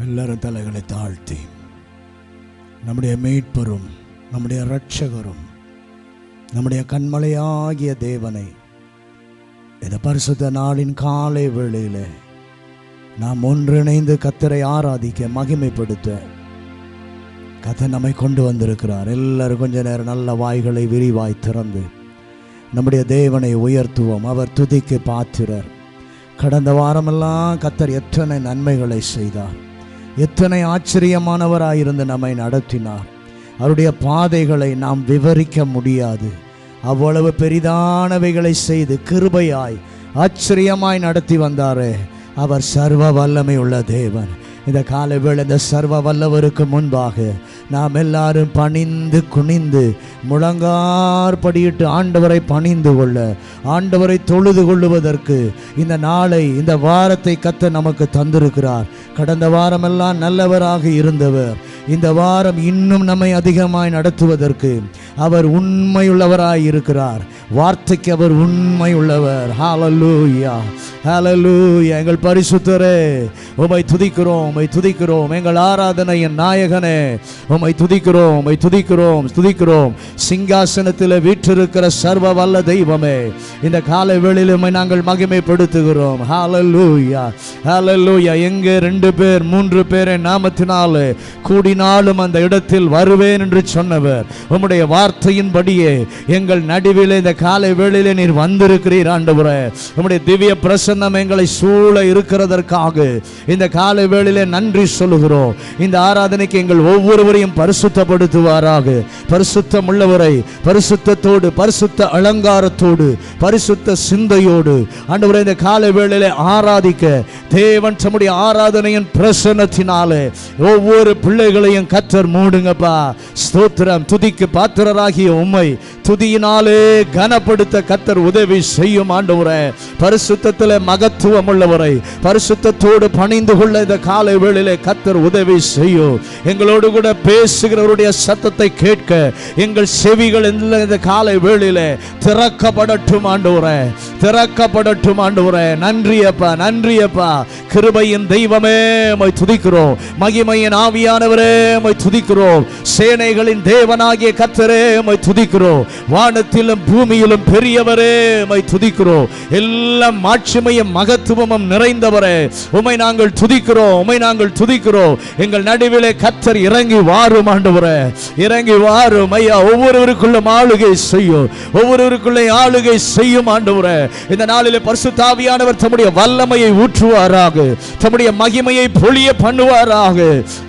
எல்லாரும் தலைகளை தாழ்த்தி நம்முடைய மீட்பரும் நம்முடைய இரட்சகரும் நம்முடைய கண்மலையாகிய தேவனை இந்த பரிசுத்த நாளின் காலை வேளையில் நாம் ஒன்றிணைந்து கர்த்தரை ஆராதிக்க மகிமைப்படுத்த கர்த்தர் நம்மை கொண்டு வந்திருக்கிறார். எல்லாரும் கொஞ்ச நேரம் நல்ல வாய்களை விரிவாய் திறந்து நம்முடைய தேவனை உயர்த்துவோம். அவர் துதிக்கு பாத்திரர். கடந்த வாரமெல்லாம் கர்த்தர் எத்தனை நன்மைகளை செய்தார், எத்தனை ஆச்சரியமானவராயிருந்து நம்மை நடத்தினார். அவருடைய பாதைகளை நாம் விவரிக்க முடியாது. அவ்வளவு பெரிதானவைகளை செய்து கிருபையாய் ஆச்சரியமாய் நடத்தி வந்தாரே. அவர் சர்வ வல்லமை உள்ள தேவன். இந்த காலை வேளை இந்த சர்வ வல்லவருக்கு முன்பாக நாம் எல்லாரும் பணிந்து குனிந்து முழங்கார்படியிட்டு ஆண்டவரை பணிந்து கொள்ள, ஆண்டவரை தொழுது கொள்ளுவதற்கு இந்த நாளை இந்த வாரத்தை கர்த்தர் நமக்கு தந்திருக்கிறார். கடந்த வாரமெல்லாம் நல்லவராக இருந்தவர் இந்த வாரம் இன்னும் நம்மை அதிகமாய் நடத்துவதற்கு அவர் உண்மையுள்ளவராய் இருக்கிறார். வார்த்தைக்கு அவர் உண்மை உள்ளவர். ஹல்லேலூயா, ஹல்லேலூயா. எங்கள் பரிசுத்தரே உம்மை துதிக்கிறோம், உம்மை துதிக்கிறோம். எங்கள் ஆராதனையின் நாயகனே உம்மை துதிக்கிறோம், உம்மை துதிக்கிறோம், துதிக்கிறோம். சிங்காசனத்தில் வீற்றிருக்கிற சர்வ வல்ல தெய்வமே, இந்த காலை வேளையில் உம்மை நாங்கள் மகிமைப்படுத்துகிறோம். ஹல்லேலூயா, ஹல்லேலூயா. எங்கே 2 பேர் 3 பேரை நாமத்தினாலே கூடினாலும் அந்த இடத்தில் வருவேன் என்று சொன்னவர், உம்முடைய வார்த்தையின்படியே எங்கள் நடுவிலே இந்த காலை வேளையிலே நீர் வந்திருக்கிறீர். ஆண்டவரே, உம்முடைய திவ்ய பிரசன்னம் எங்களை சூழ இருக்கிறதற்காக இந்த காலை வேளையிலே நன்றி சொல்லுகிறோம். இந்த ஆராதனைக்கு எங்கள் ஒவ்வொருவரையும் பரிசுத்தப்படுத்துவாராக. பரிசுத்தம் உள்ளவரை பரிசுத்தத்தோடு, பரிசுத்த அலங்காரத்தோடு, பரிசுத்த சிந்தையோடு ஆண்டவரே இந்த காலை வேளையிலே ஆராதிக்க தேவன் தம்முடைய ஆராதனையின் பிரசன்னத்தினாலே ஒவ்வொரு பிள்ளைகளையும் கர்த்தர் மூடுங்கப்பா. ஸ்தோத்திரம். துதிக்கு பாத்திரராகிய உம்மை துதியினாலே கனப்படுத்த கர்த்தர் உதவி செய்யும். ஆண்டவரே, பரிசுத்தத்திலே மகத்துவம் உள்ளவரை பரிசுத்தத்தோடு பணிந்து கொள்ள இந்த காலை வேளையிலே கர்த்தர் உதவி செய்யும். எங்களோடு கூட பேசுகிறவருடைய சத்தத்தை கேட்க எங்கள் செவிகள் இந்த காலை வேளையிலே திறக்கப்படட்டும். ஆண்டவரே, திறக்கப்படட்டும். ஆண்டவரே, நன்றி அப்பா, நன்றி அப்பா. கிருபையின் தெய்வமே உம்மை துதிக்கிறோம். மகிமையின் ஆவியானவரே உம்மை துதிக்கிறோம். சேனைகளின் தேவனாகிய கர்த்தரே உம்மை துதிக்கிறோம். வானத்திலும் பூமியிலும் பெரியவரே உம்மை துதிக்கிறோம். எல்லாம் மாட்சிமையும் மகத்துவமும் நிறைந்தவரே உம்மை நாங்கள் துதிக்கிறோம், உம்மை நாங்கள் துதிக்கிறோம். எங்கள் நடுவிலே கர்த்தர் இறங்கி வாரும். ஆண்டவரே, இறங்கி வாரும் ஐயா. ஒவ்வொருவருக்குள்ளும் ஆளுகை செய்யும், ஒவ்வொருவருக்குள்ளே ஆளுகை செய்யும். ஆண்டவரே, இந்த நாளிலே பரிசுத்த ஆவியானவர் தம்முடைய வல்லமையை ஊற்றுவாராக, தம்முடைய மகிமையை பொழிய பண்ணுவாராக.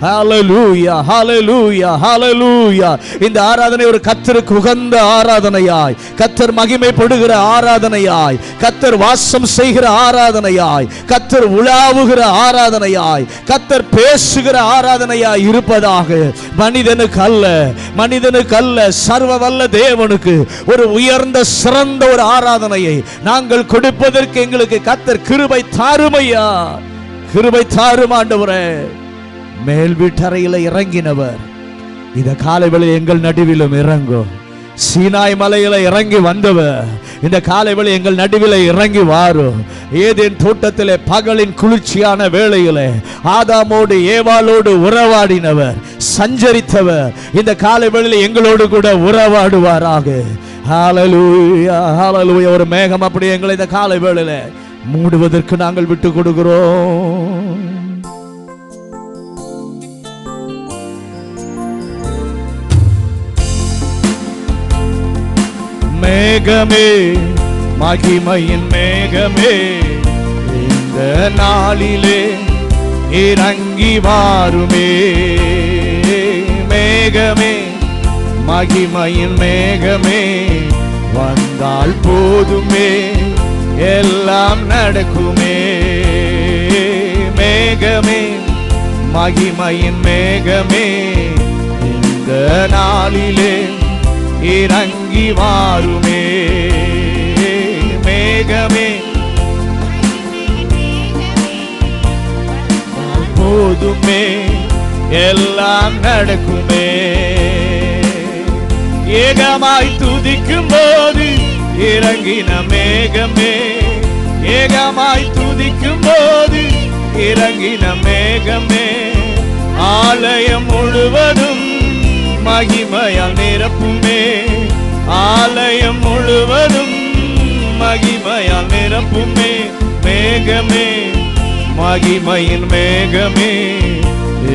ஹல்லேலூயா, ஹல்லேலூயா, ஹல்லேலூயா. இந்த ஆராதனை ஒரு கர்த்தருக்கு உகந்த ஆராதனையாய், கர்த்தர் மகிமைப்படுகிற ஆராதனையாய், கர்த்தர் வாசம் செய்கிற ஆராதனையாய், கர்த்தர் உலாவுகிற ஆராதனையாய், கர்த்தர் பேசுகிற ஆராதனையாய் இருப்பதாக. மனிதனுக்கு அல்ல, மனிதனுக்கு அல்ல, சர்வ வல்ல தேவனுக்கு ஒரு உயர்ந்த சிறந்த ஒரு ஆராதனையை நாங்கள் கொடுப்பதற்கு எங்களுக்கு கர்த்தர் கிருபை தாருமையா, கிருபை தாரும். ஆண்டவரே, மேல் வீட்டறையில் இறங்கினவர் இந்த காலை வேளையில் எங்கள் நடுவிலும் இறங்கும். சீனாய் மலையில இறங்கி வந்தவர் இந்த காலை வேளை எங்கள் நடுவில் இறங்கி வாரும். ஏதேன் தோட்டத்திலே பகலின் குளிர்ச்சியான வேளையிலே ஆதாமோடு ஏவாளோடு உறவாடினவர், சஞ்சரித்தவர் இந்த காலை வேளையில் எங்களோடு கூட உறவாடுவாராக. ஹல்லேலூயா, ஹல்லேலூயா. ஒரு மேகம் அப்படியே எங்களை இந்த காலை வேளையில மூடுவதற்கு நாங்கள் விட்டு கொடுக்கிறோம். மேகமே, மகிமையின் மேகமே, இந்த நாளிலே இறங்கி வாருமே. மேகமே, மகிமையின் மேகமே, வந்தால் போதுமே, எல்லாம் நடக்குமே. மேகமே, மகிமையின் மேகமே, இந்த நாளிலே இறங்கி வாருமே. மேகமே, போதுமே, எல்லாம் நடக்குமே. ஏகமாய் துதிக்கும் போது இறங்கின மேகமே, ஏகமாய் துதிக்கும் போது இறங்கின மேகமே, ஆலயம் முழுவதும் மகிமையால் நிரப்புமே. ஆலயம் முழுவதும் மகிமையால் நிரப்புமே. மேகமே, மகிமையின் மேகமே,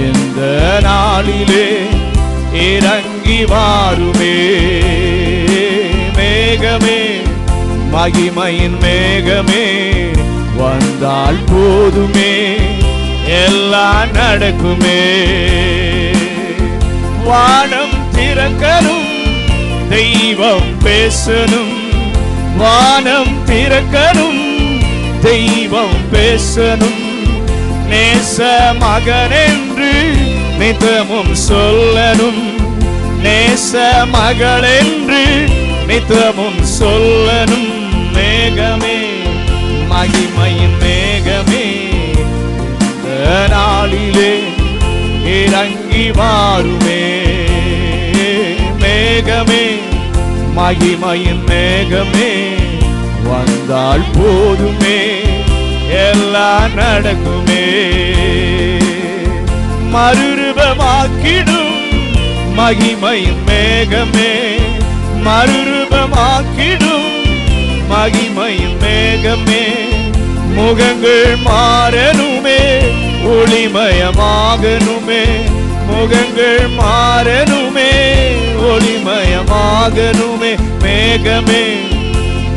இந்த நாளிலே இறங்கி வாருமே. மேகமே, மகிமையின் மேகமே, வந்தால் போதுமே, எல்லாம் நடக்குமே. வானம் திறக்கணும், தெய்வம் பேசணும். வானம் திறக்கணும், தெய்வம் பேசணும். நேச மகன் என்று நித்தமும் சொல்லணும். நேச மகள் என்று நித்தமும் சொல்லணும். மேகமே, மகிமையின் மேகமே, இந்த நாளிலே இறங்கி வாருமே. மேகமே, மகிமையின் மேகமே, வந்தால் போதுமே, எல்லாம் நடக்குமே. மறுரூபமாக்கிடும் மகிமையின் மேகமே, மறுரூபமாக்கிடும் மகிமையின் மேகமே. முகங்கள் மாறனுமே, ஒளிமயமாகனுமே. முகங்கள் மாறனுமே, ஒளிமயமாகனுமே. மேகமே,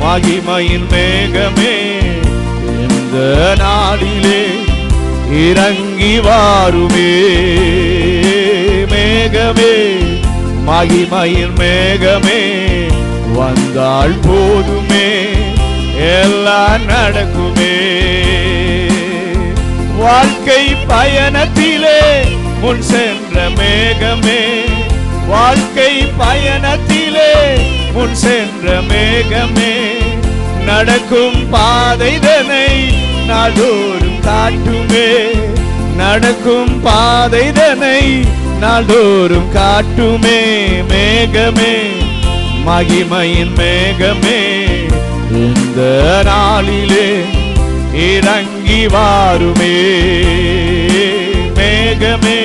மகிமையின் மேகமே, இந்த நாளிலே இறங்கி வாருமே. மேகமே, மகிமையின் மேகமே, வந்தால் போதுமே, எல்லாம் நடக்குமே. வாழ்க்கை பயணத்திலே முன் சென்ற மேகமே, வாழ்க்கை பயணத்திலே முன் சென்ற மேகமே, நடக்கும் பாதைதனை நாள்தோறும் காட்டுமே. நடக்கும் பாதைதனை நாள்தோறும் காட்டுமே. மேகமே, மகிமையின் மேகமே, இந்த நாளிலே இறங்கி வாருமே. மேகமே,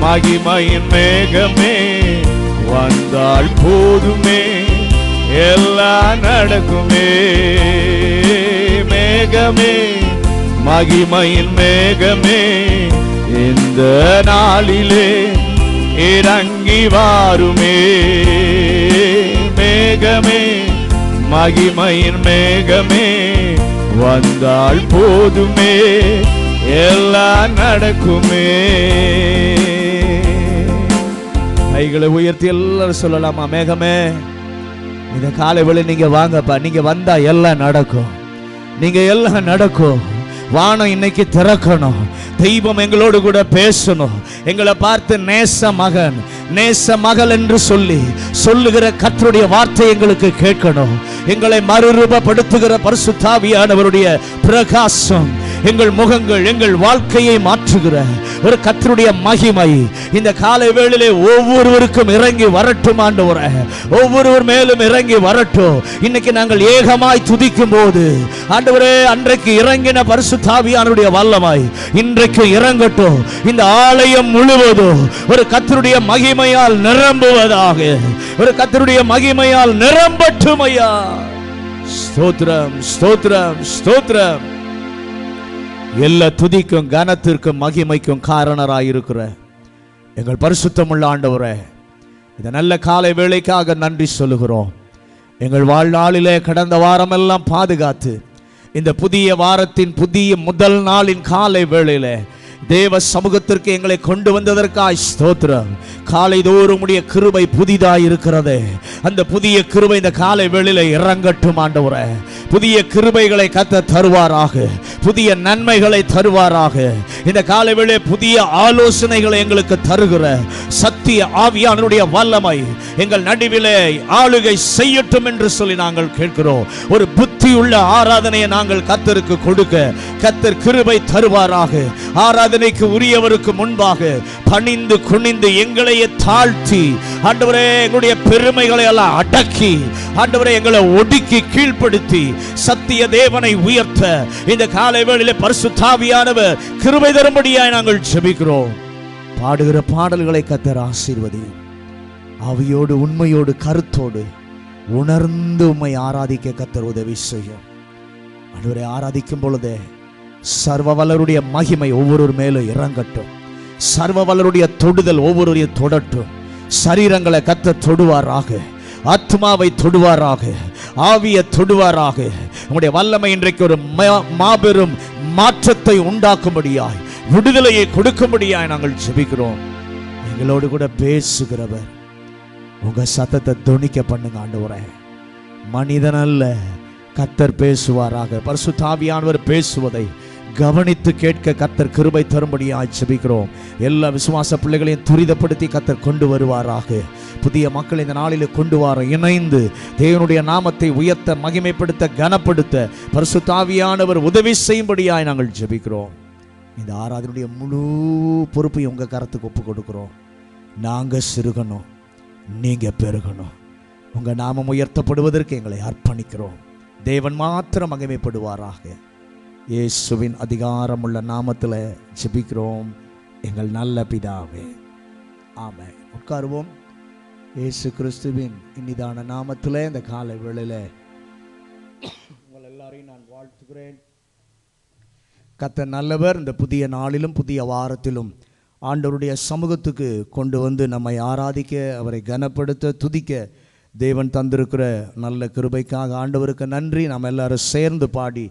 மகிமையின் மேகமே, வந்தால் போதுமே, எல்லாம் நடக்குமே. மேகமே, மகிமையின் மேகமே, இந்த நாளிலே இறங்கி வாருமே. மேகமே, மகிமையின் மேகமே, வந்தால் போதுமே, எல்லாம் நடக்குமே. கைகளை உயர்த்தி எல்லாரும் சொல்லலாமா? மேகமே, இந்த காலை வேளை நீங்க வாங்கப்பா. நீங்க வந்தா எல்லாம் நடக்கும். நீங்க எல்லாம் நடக்கும். வானம் இன்னைக்கு திறக்கணும். தெய்வம் எங்களோடு கூட பேசணும். எங்களை பார்த்து நேச மகன், நேச மகள் என்று சொல்லுகிற கர்த்தருடைய வார்த்தை எங்களுக்கு கேட்கணும். எங்களை மறுரூபப்படுத்துகிற பரிசுத்த ஆவியானவருடைய பிரகாசம் எங்கள் முகங்கள், எங்கள் வாழ்க்கையை மாற்றுகிற ஒரு கர்த்தருடைய மகிமை இந்த காலை வேளையிலே ஒவ்வொருவருக்கும் இறங்கி வரட்டும் ஆண்டவரே. ஒவ்வொருவர் மேலும் இறங்கி வரட்டும். இன்னைக்கு நாங்கள் ஏகமாய் துதிக்கும் போது ஆண்டவரே, அன்றைக்கு இறங்கின பரிசுத்த ஆவியானவருடைய வல்லமை இன்றைக்கு இறங்கட்டும். இந்த ஆலயம் முழுவதும் ஒரு கர்த்தருடைய மகிமையால் நிரம்புவதாக. ஒரு கர்த்தருடைய மகிமையால் நிரம்பட்டும் ஐயா. ஸ்தோத்திரம், ஸ்தோத்திரம், ஸ்தோத்திரம். எல்லா துதிக்கும் கனத்திற்கும் மகிமைக்கும் காரணராயிருக்கிற எங்கள் பரிசுத்தமுள்ள ஆண்டவரே, இந்த நல்ல காலை வேளைக்காக நன்றி சொல்லுகிறோம். எங்கள் வாழ்நாளிலே கடந்த வாரமெல்லாம் பாதுகாத்து இந்த புதிய வாரத்தின் புதிய முதல் நாளின் காலை வேளையிலே தேவ சமூகத்திற்கு எங்களை கொண்டு வந்ததற்காய் ஸ்தோத்திரம். காலை தோறும் உடைய கிருபை புதிதாய் இருக்கிறது. அந்த புதிய கிருபை இந்த காலை வேளையில இறங்கட்டும் ஆண்டவரே. புதிய கிருபைகளை கர்த்தர் தருவாராக. புதிய நன்மைகளை தருவாராக. இந்த காலை வேளையிலே புதிய ஆலோசனைகளை எங்களுக்கு தருகிற சத்திய ஆவியானவருடைய வல்லமை எங்கள் நடுவிலே ஆளுகை செய்யட்டும் என்று சொல்லி நாங்கள் கேட்கிறோம். ஒரு புத்தியுள்ள ஆராதனையை நாங்கள் கர்த்தருக்கு கொடுக்க கர்த்தர் கிருபை தருவாராக. ஆராதனைக்கு உரியவருக்கு முன்பாக பணிந்து குனிந்து எங்களையே தாழ்த்தி ஆண்டவரே, எங்களுடைய பெருமைகளை எல்லாம் அடக்கி ஆண்டவரே, எங்களை ஒடுக்கி கீழ்ப்படுத்தி சத்திய தேவனை உயர்த்த இந்த காலை வேளையிலே பரிசுத்த ஆவியானவர் கிருபை தரும்படியாய் நாங்கள் ஜெபிக்கிறோம். பாடுகிற பாடல்களை கர்த்தர் ஆசீர்வதியும். ஆவியோடு உண்மையோடு கருத்தோடு உணர்ந்து உம்மை ஆராதிக்க கர்த்தர் உதவி செய்யும். ஆண்டவரை ஆராதிக்கும் பொழுதே சர்வ வல்லவருடைய மகிமை ஒவ்வொரு மேலும் இறங்கட்டும். சர்வ வல்லவருடைய தொடுதல் ஒவ்வொருடைய தொடட்டும். சரீரங்களை கர்த்தர் தொடுவாராக, ஆத்மாவை தொடுவாராக, ஆவியை தொடுவாராக. உங்களுடைய வல்லமை இன்றைக்கு ஒரு மாபெரும் மாற்றத்தை உண்டாக்கும்படியாய், விடுதலையை கொடுக்கும்படியாய் நாங்கள் ஜெபிக்கிறோம். எங்களோடு கூட பேசுகிறவர் உங்க சத்தத்தை தொனிக்க பண்ணுங்க ஆண்டவரே. மனிதன் அல்ல, கர்த்தர் பேசுவாராக. பரிசுத்த ஆவியானவர் பேசுவதை கவனித்து கேட்க கர்த்தர் கிருபை தரும்படியாய் ஜெபிக்கிறோம். எல்லா விசுவாச பிள்ளைகளையும் துரிதப்படுத்தி கர்த்தர் கொண்டு வருவாராக. புதிய மக்கள் இந்த நாளில் கொண்டு வர இணைந்து தேவனுடைய நாமத்தை உயர்த்த, மகிமைப்படுத்த, கனப்படுத்த பரிசுத்த ஆவியானவர் உதவி செய்யும்படியாய் நாங்கள் ஜெபிக்கிறோம். இந்த ஆராதனுடைய முழு பொறுப்பையும் உங்க கரத்துக்கு ஒப்பு கொடுக்கிறோம். நாங்க சிறுகணும், நீங்க பெருகணும். உங்க நாமம் உயர்த்தப்படுவதற்கு எங்களை அர்ப்பணிக்கிறோம். தேவன் மாத்திரம் மகிமைப்படுவாராக. இயேசுவின் அதிகாரமுள்ள நாமத்தில் ஜெபிக்கிறோம் எங்கள் நல்ல பிதாவே, ஆமென். உட்காருவோம். இயேசு கிறிஸ்துவின் இனிதான நாமத்தில் இந்த காலை வேளையில் உங்கள் எல்லாரையும் நான் வாழ்த்துகிறேன். கர்த்தர் நல்லவர். இந்த புதிய நாளிலும் புதிய வாரத்திலும் ஆண்டவருடைய சமூகத்துக்கு கொண்டு வந்து நம்மை ஆராதிக்க, அவரை கனப்படுத்த, துதிக்க தேவன் தந்திருக்கிற நல்ல கிருபைக்காக ஆண்டவருக்கு நன்றி. நாம் எல்லாரும் சேர்ந்து பாடி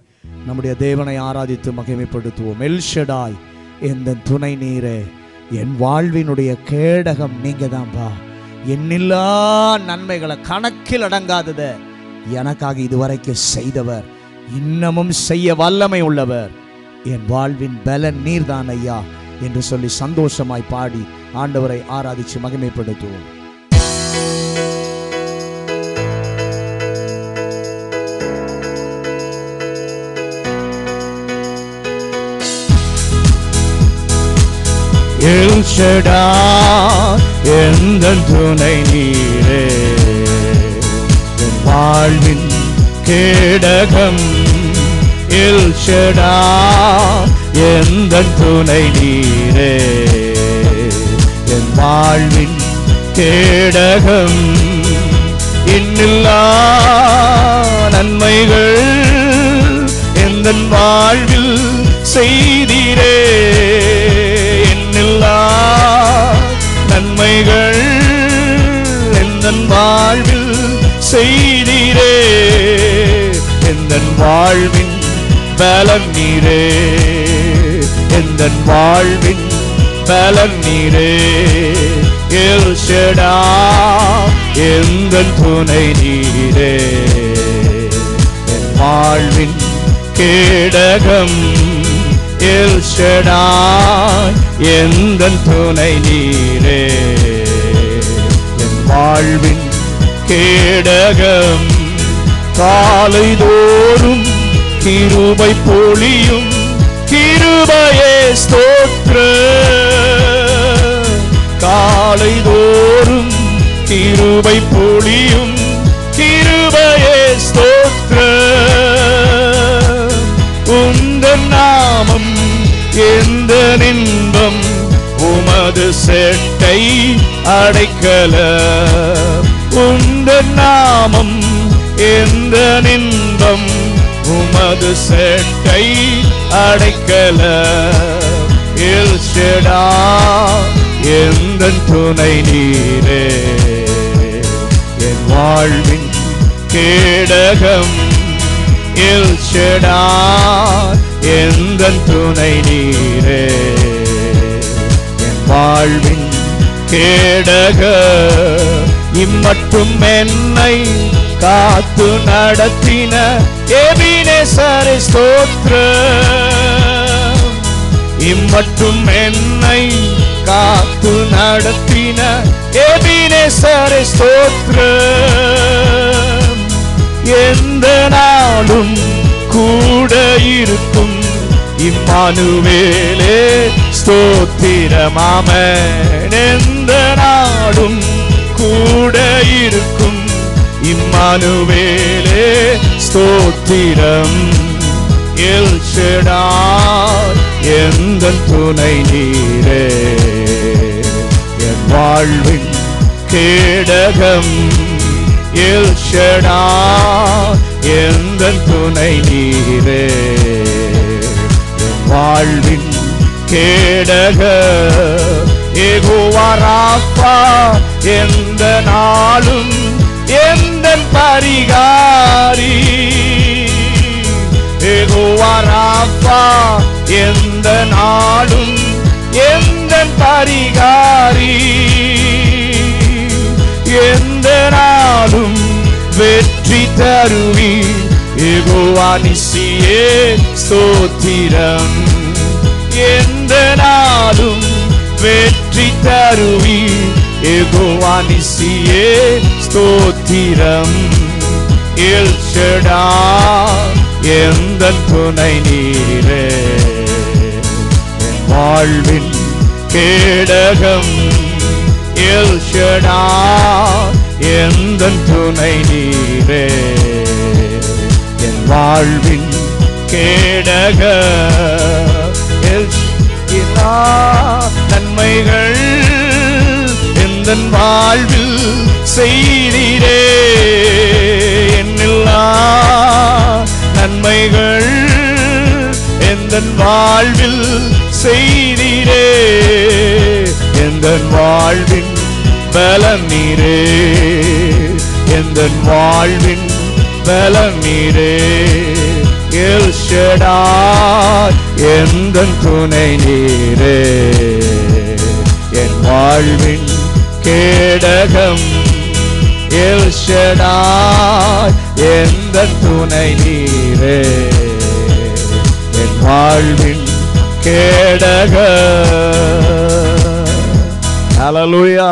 நம்முடைய தேவனை ஆராதித்து மகிமைப்படுத்துவோம். எல்ஷடாய் எந்த துணை நீரே, என் வாழ்வினுடைய கேடகம் நீங்க தான்பா. எண்ணில்லா நன்மைகளை கணக்கில் அடங்காதத எனக்காக இதுவரைக்கும் செய்தவர், இன்னமும் செய்ய வல்லமை உள்ளவர். என் வாழ்வின் பலன் நீர்தான் ஐயா என்று சொல்லி சந்தோஷமாய் பாடி ஆண்டவரை ஆராதித்து மகிமைப்படுத்துவோம். எல்ஷடாய் எந்தன் துணை நீரே, என் வாழ்வின் கேடகம். எல்ஷடாய் எந்தன் துணை நீரே, என் வாழ்வின் கேடகம். இன்னில்லா நன்மைகள் எந்தன் வாழ்வில் செய்தீரே. நன்மைகள் எந்தன் வாழ்வில் செய்தீரே. எந்தன் வாழ்வின் பலன் நீரே, எந்தன் வாழ்வின் பலன் நீரே. எல்ஷடாய் எந்தன் துணை நீரே, என் வாழ்வின் கேடகம். எல்ஷடாய் எந்தன் துணை நீரே, என் வாழ்வின் கேடகம். காலைதோறும் கிருபை பொழியும், கிருபையே ஸ்தோத்திரம். காலைதோறும் கிருபை பொழியும், கிருபையே ஸ்தோத்திரம். உந்தன் நாமம் எந்த இன்பம், உமது செட்டை அடைக்கலம். உந்தன் நாமம் எந்த இன்பம், உமது செட்டை அடைக்கலம். எல்ஷடாய் எந்தன் துணை நீரே, என் வாழ்வின் கேடகம். எல்ஷடாய் எந்தன் துணை நீரே, என் வாழ்வின் கேடகம். இம்மட்டும் என்னை காத்து நடத்தின எபினேசரே ஸ்தோத்திரம். இம்மட்டும் என்னை காத்து நடத்தின எபினேசரே ஸ்தோத்திரம். எந்த நாளும் கூட இருக்கும் இம்மானுவேலே ஸ்தோத்திரம். ஆமென். எந்த நாளும் கூட இருக்கும் இம்மானுவேலே ஸ்தோத்திரம். எல்ஷடாய் எந்தன் துணை நீரே. வாழ்வின் கேடகம் எல் ஷடாய் எந்தன் துணை நீரே. வாழ்வின் கேடகம் யெகோவா ராஃபா எந்த நாளும் எந்தன் பரிகாரி. யெகோவா ராஃபா எந்த நாளும் எந்தன் பரிகாரி. எந்த நாளும் வெற்றி தருவி யெகோவா நிசியே ஸ்தோத்திரம். எந்த நாளும் வெற்றி தருவி யெகோவா நிசியே ஸ்தோத்திரம். எல் ஷடாய் எந்தன் துணை நீரே. வாழ்வின் கேடகம் எல் ஷடாய் எந்தன் துணை நீரே. என் வாழ்வின் கேடகம் எல்லா நன்மைகள் எந்தன் வாழ்வில் செய்தீரே. என்னில்லா நன்மைகள் எந்தன் வாழ்வில் செய்தீரே. எந்தன் வாழ்வின் பலம் நீரே. எந்தன் வாழ்வின் பலம் நீரே. எல் ஷடாய் எந்தன் துணை நீரே. என் வாழ்வின் கேடகம் எல் ஷடாய் எந்தன் துணை நீரே. என் வாழ்வின் கேடகம். ஹல்லேலூயா.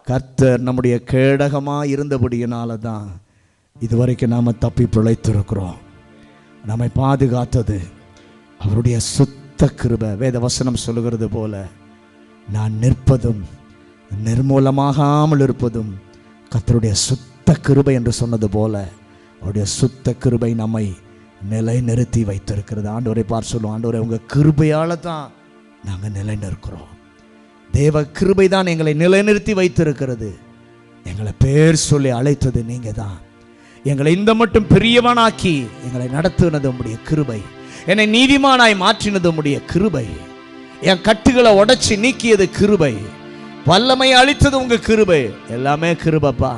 கர்த்தர் நம்முடைய கேடகமாக இருந்தபடியினால தான் இதுவரைக்கும் நாம் தப்பி பிழைத்திருக்கிறோம். நம்மை பாதுகாத்தது அவருடைய சுத்த கிருபை. வேத வசனம் சொல்லுகிறது போல, நான் நிற்பதும் நிர்மூலமாகாமல் இருப்பதும் கர்த்தருடைய சுத்த கிருபை என்று சொன்னது போல அவருடைய சுத்த கிருபை நம்மை நிலை நிறுத்தி வைத்திருக்கிறது. ஆண்டவரை பார்த்து சொல்லுவோம், ஆண்டவரை உங்கள் கிருபையால் தான் நாங்கள் நிலை நிற்கிறோம். தேவ கிருபை தான் எங்களை நிலைநிறுத்தி வைத்திருக்கிறது. எங்களை பேர் சொல்லி அழைத்தது நீங்க தான். எங்களை இந்த மட்டும் பெரியவனாக்கி எங்களை நடத்துனது உம்முடைய கிருபை. என்னை நீதிமானாய் மாற்றினது உம்முடைய கிருபை. என் கட்டுகளை உடைச்சி நீக்கியது கிருபை. வல்லமை அளித்தது உங்க கிருபை. எல்லாமே கிருபப்பா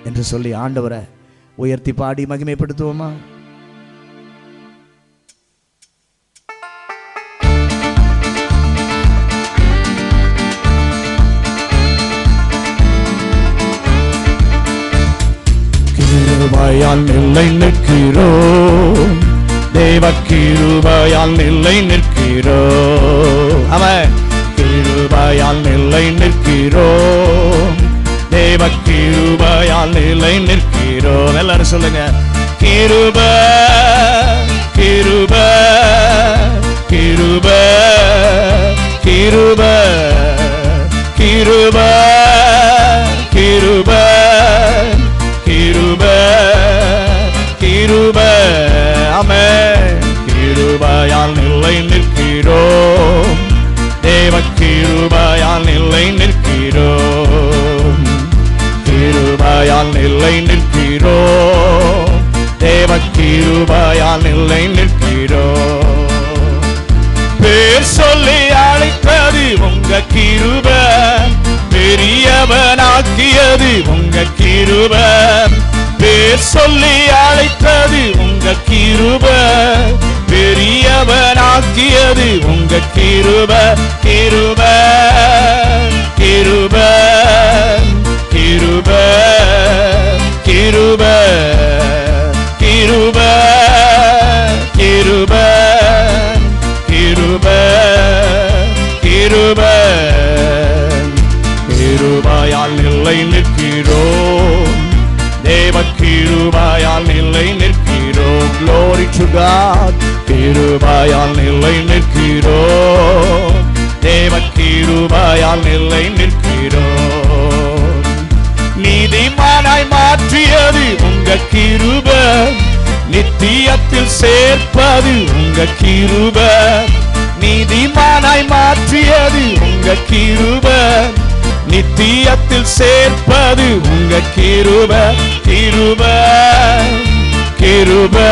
என்று சொல்லி ஆண்டவரை உயர்த்தி பாடி மகிமைப்படுத்துவோமா? கிருபையால் நிலை நிற்கிறோம், தேவ கிருபையால் நிலை நிற்கிறோம். அவன் கிருபையால் நிலை நிற்கிறோம், தேவ கிருபையால் நிலை நிற்கிறோம். எல்லாரும் சொல்லுங்க, கிருபை கிருபை கிருபை கிருபை கிருபை கிருபை கிருபை கிருபை. ஆமென். கிருபையால் நிலை நிற்கிறோம், தேவ கிருபையால் நிலை நிற்கிறோம். கிருபையால் நிலை நிற்கிறோம், தேவ கிருபையால் நிலை நிற்கிறோம். பேர் சொல்லி அழைத்தது உங்க கிருபை, பெரியவனாக்கியது உங்க கிருபை. பேர் சொல்லி அழைத்தது உங்க கிருபை, பெரியவனாக்கியது உங்க கிருபை. கிருபை கிருபை கிருபை கிருபை கிருபை கிருபை கிருபை கிருபை. கிருபையால் நிலை நிற்கிறோம், தேவ கிருபையால் நிலை நிற்கிறோம். Glory to God. கிருபையால் நிலை நிற்கிறோம், தேவ கிருபையால் நிலை நிற்கிறோம். நீதிமானாய் மாற்றியது உங்க கிருபை, நித்தியத்தில் சேர்ப்பது உங்க கிருபை. நீதிமானாய் மாற்றியது உங்க உங்க கிருபை, நித்தியத்தில் சேர்ப்பது உங்க கிருபை, கிருபை கிருபை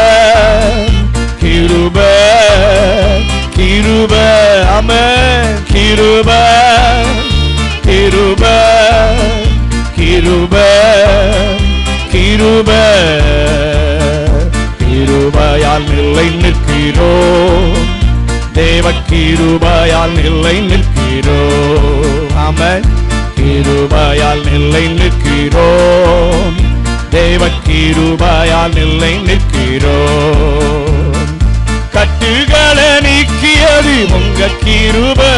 கிருபை கிருபை, ஆமென். கிருபை கிருபை கிருபை கிருபை, கிருபையால் நிலை நிற்கிறோம், தேவ கிருபையால் நிலை நிற்கிறோம், ஆமென். கிருபையால் நிலை நிற்கிறோம், தேவ கிருபையால் நிலை நிற்கிறோம். கட்டுகளை நீக்கியது உங்க கிருபை,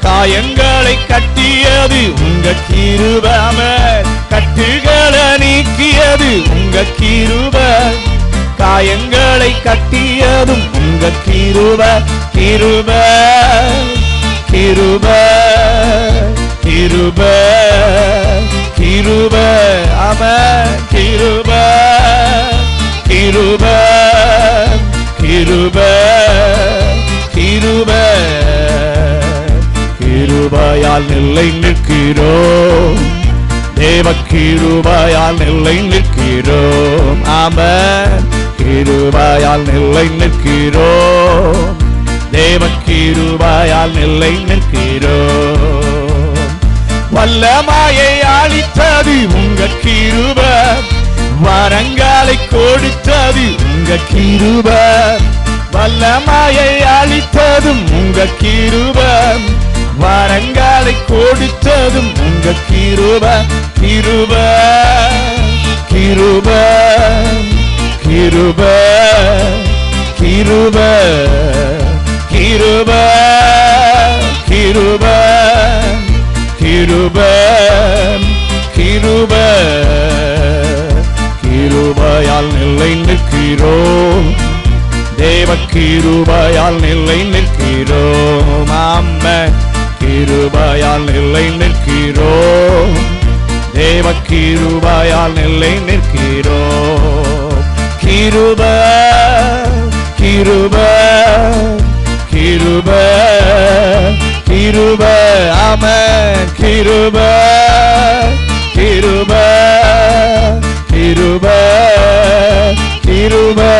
காயங்களை கட்டியது உங்க கிருபை, ஆமென். கட்டுகளை நீக்கியது உங்க கிருபை, காயங்களை கட்டியதும் உங்க கிருபை, கிருபை கிருபை கிருபை கிருபை, ஆமென். கிருபை கிருபை கிருபை கிருபை, கிருபையால் நிலை நிற்கிறோம், தேவ கிருபையால் நிலை நிற்கிறோம், ஆமென். கிருபையால் நிலை நிற்கிறோம், தேவ கிருபையால் நிலை நிற்கிறோம். வல்லமையை அளித்தது உங்க கிருபை, வரங்களை கொடுத்தது உங்க கிருபை, வல்லமையை அளித்ததும் உங்க கிருபை, வரங்களை கொடுத்ததும் உங்க கிருபை, கிருபை கிருபை கிருபை கிருபை கிருபை கிருபை கிருபை கிருபை, கிருபையால் நிலை நிற்கிறோம், தேவ கிருபையால் நிலை நிற்கிறோம், ஆமென். கிருபையால் நிலை நிற்கிறோம், தேவ கிருபையால் நிலை நிற்கிறோம். கிருபை கிருபை கிருபை கிருபை, ஆமென். கிருபை கிருபை கிருபை கிருபை,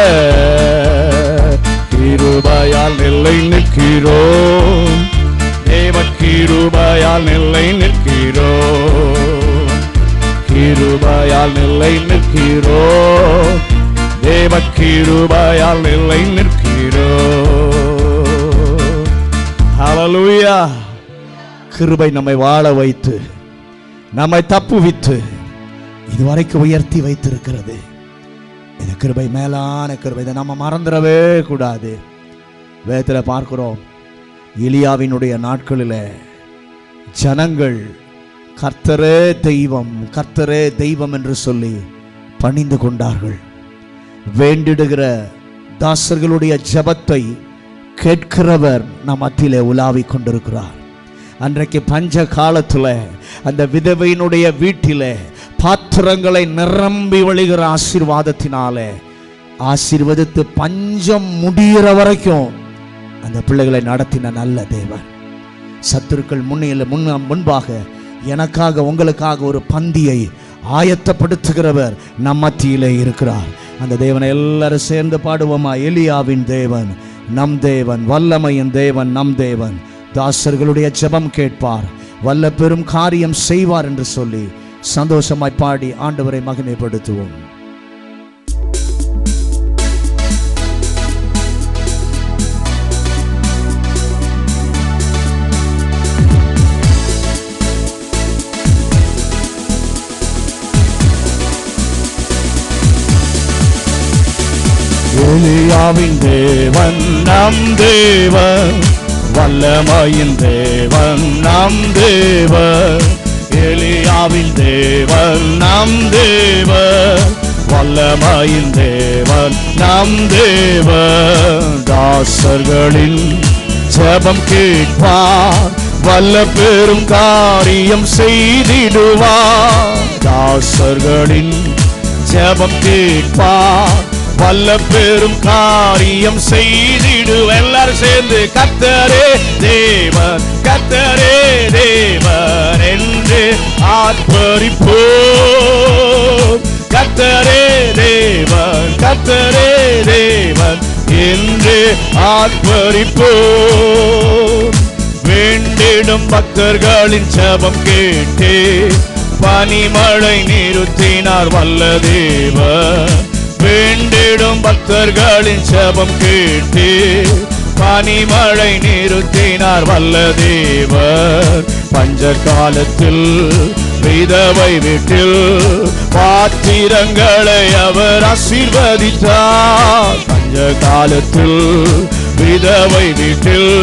கிருபையால் நிலை நிற்கிறோம், தேவ கிருபையால் நிலை நிற்கிறோம், கிருபையால் நிலை நிற்கிறோம், தேவ கிருபையால் நிலை நிற்கிறோம். ஹல்லேலூயா. கிருபை நம்மை வாழ வைத்து, நம்மை தப்புவித்து இதுவரைக்கும் உயர்த்தி வைத்திருக்கிறது. இந்த கிருபை மேலான கிருபை, இதை நம்ம மறந்துடவே கூடாது. வேதத்தில் பார்க்கிறோம், எலியாவினுடைய நாட்களில் ஜனங்கள் கர்த்தரே தெய்வம், கர்த்தரே தெய்வம் என்று சொல்லி பணிந்து கொண்டார்கள். வேண்டிடுகிற தாசர்களுடைய ஜெபத்தை கேட்கிறவர் நம் மத்தியிலே உலாவிக் கொண்டிருக்கிறார். அன்றைக்கு பஞ்ச காலத்தில் அந்த விதவையினுடைய வீட்டிலே பாத்திரங்களை நிரம்பி வழிகிற ஆசீர்வாதத்தினாலே ஆசீர்வதித்து பஞ்சம் முடிகிற வரைக்கும் அந்த பிள்ளைகளை நடத்தின நல்ல தேவன். சத்துருக்கள் முன்பாக எனக்காக உங்களுக்காக ஒரு பந்தியை ஆயத்தப்படுத்துகிறவர் நம் மத்தியிலே இருக்கிறார். அந்த தேவனை எல்லாரும் சேர்ந்து பாடுவோமா? எலியாவின் தேவன் நம் தேவன், வல்லமையின் தேவன் நம் தேவன், தாசர்களுடைய ஜெபம் கேட்பார், வல்ல பெரும் காரியம் செய்வார் என்று சொல்லி சந்தோஷமாய் பாடி ஆண்டவரை மகிமைப்படுத்துவோம். எலியாவின் தேவன் நம் தேவன், வல்லமையின் தேவன் நம் தேவன். எலியாவின் தேவன் நம் தேவன், வல்லமையின் தேவன் நம் தேவன். தாசர்களின் ஜெபம் கேட்பார், வல்ல பெரும் காரியம் செய்திடுவார். தாசர்களின் ஜெபம் கேட்பார், வல்ல பெரும் காரியம் செய்திடு. எல்லாரும் சேர்ந்து கர்த்தரே தேவன், கர்த்தரே ஆர்ப்பரிப்போம். கர்த்தரே தேவன், கர்த்தரே தேவன் என்று ஆர்ப்பரிப்போம். வேண்டிடும் பக்தர்களின் ஜெபம் கேட்டு பனிமழை நிறுத்தினார் வல்ல தேவன். வேண்டிடும் பக்தர்களின் ஜெபம் கேட்டு பனிமழை நிறுத்தினார் வல்ல தேவன். பஞ்ச காலத்தில் விதவை வீட்டில் பாத்திரங்களை அவர் ஆசீர்வதித்தார். பஞ்ச காலத்தில் விதவை வீட்டில்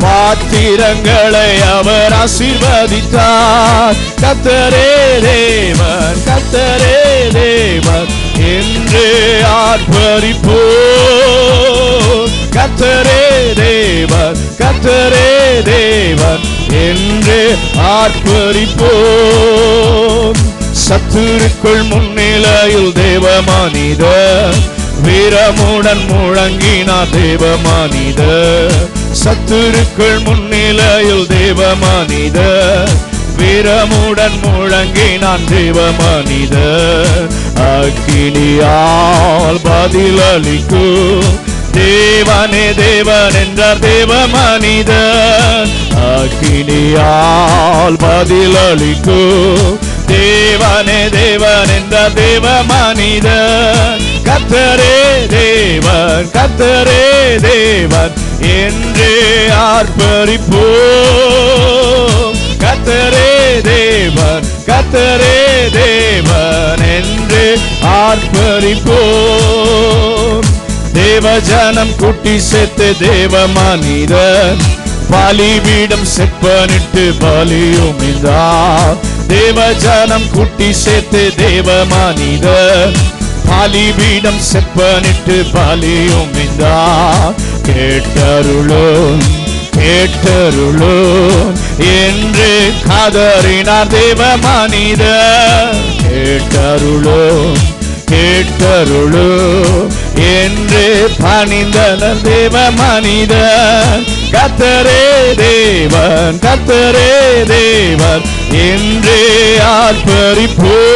பாத்திரங்களை அவர் ஆசீர்வதித்தார். கர்த்தரே தேவன், கர்த்தரே தேவன் என்று ஆர்ப்பரிப்போம். கர்த்தரே தேவன், கர்த்தரே தேவன் என்று ஆர்ப்பரிப்போம். சத்துருக்குள் முன்னிலையில் தேவ மனிதர் வீரமுடன் முழங்கினார் தேவ மனிதர். சத்துருக்குள் முன்னிலையில் தேவ மனிதர் வீரமுடன் முழங்கினான் தேவ மனிதர். அக்கினியால் பதிலளிக்கும் தேவனே தேவன் என்றார் தேவ மனிதர். அக்கினியால் பதிலளிக்கும் தேவனே தேவன் என்றார் தேவ மனிதர். கர்த்தரே தேவன், கர்த்தரே தேவன் என்று ஆர்ப்பரிப்போம். கர்த்தரே தேவன், கர்த்தரே தேவன் என்று ஆர்ப்பரிப்போம். தேவ ஜனம் கூட்டி சேர்த்து தேவ மனிதன் பலிபீடம் செப்பனிட்டு பலியும் இந்தார். தேவ ஜனம் கூட்டி சேர்த்து தேவ மனிதன் பலிபீடம் செப்பனிட்டு பலியும் இந்தார். கேட்டருளும் கேட்டருளும் என்று கதறினார் தேவ மனிதர். கேட்டருளும் கேட்டருளும் என்று பணிந்தனர் தேவ மனிதர். கர்த்தரே தேவன், கர்த்தரே தேவன் என்று ஆர்ப்பரிப்போம்.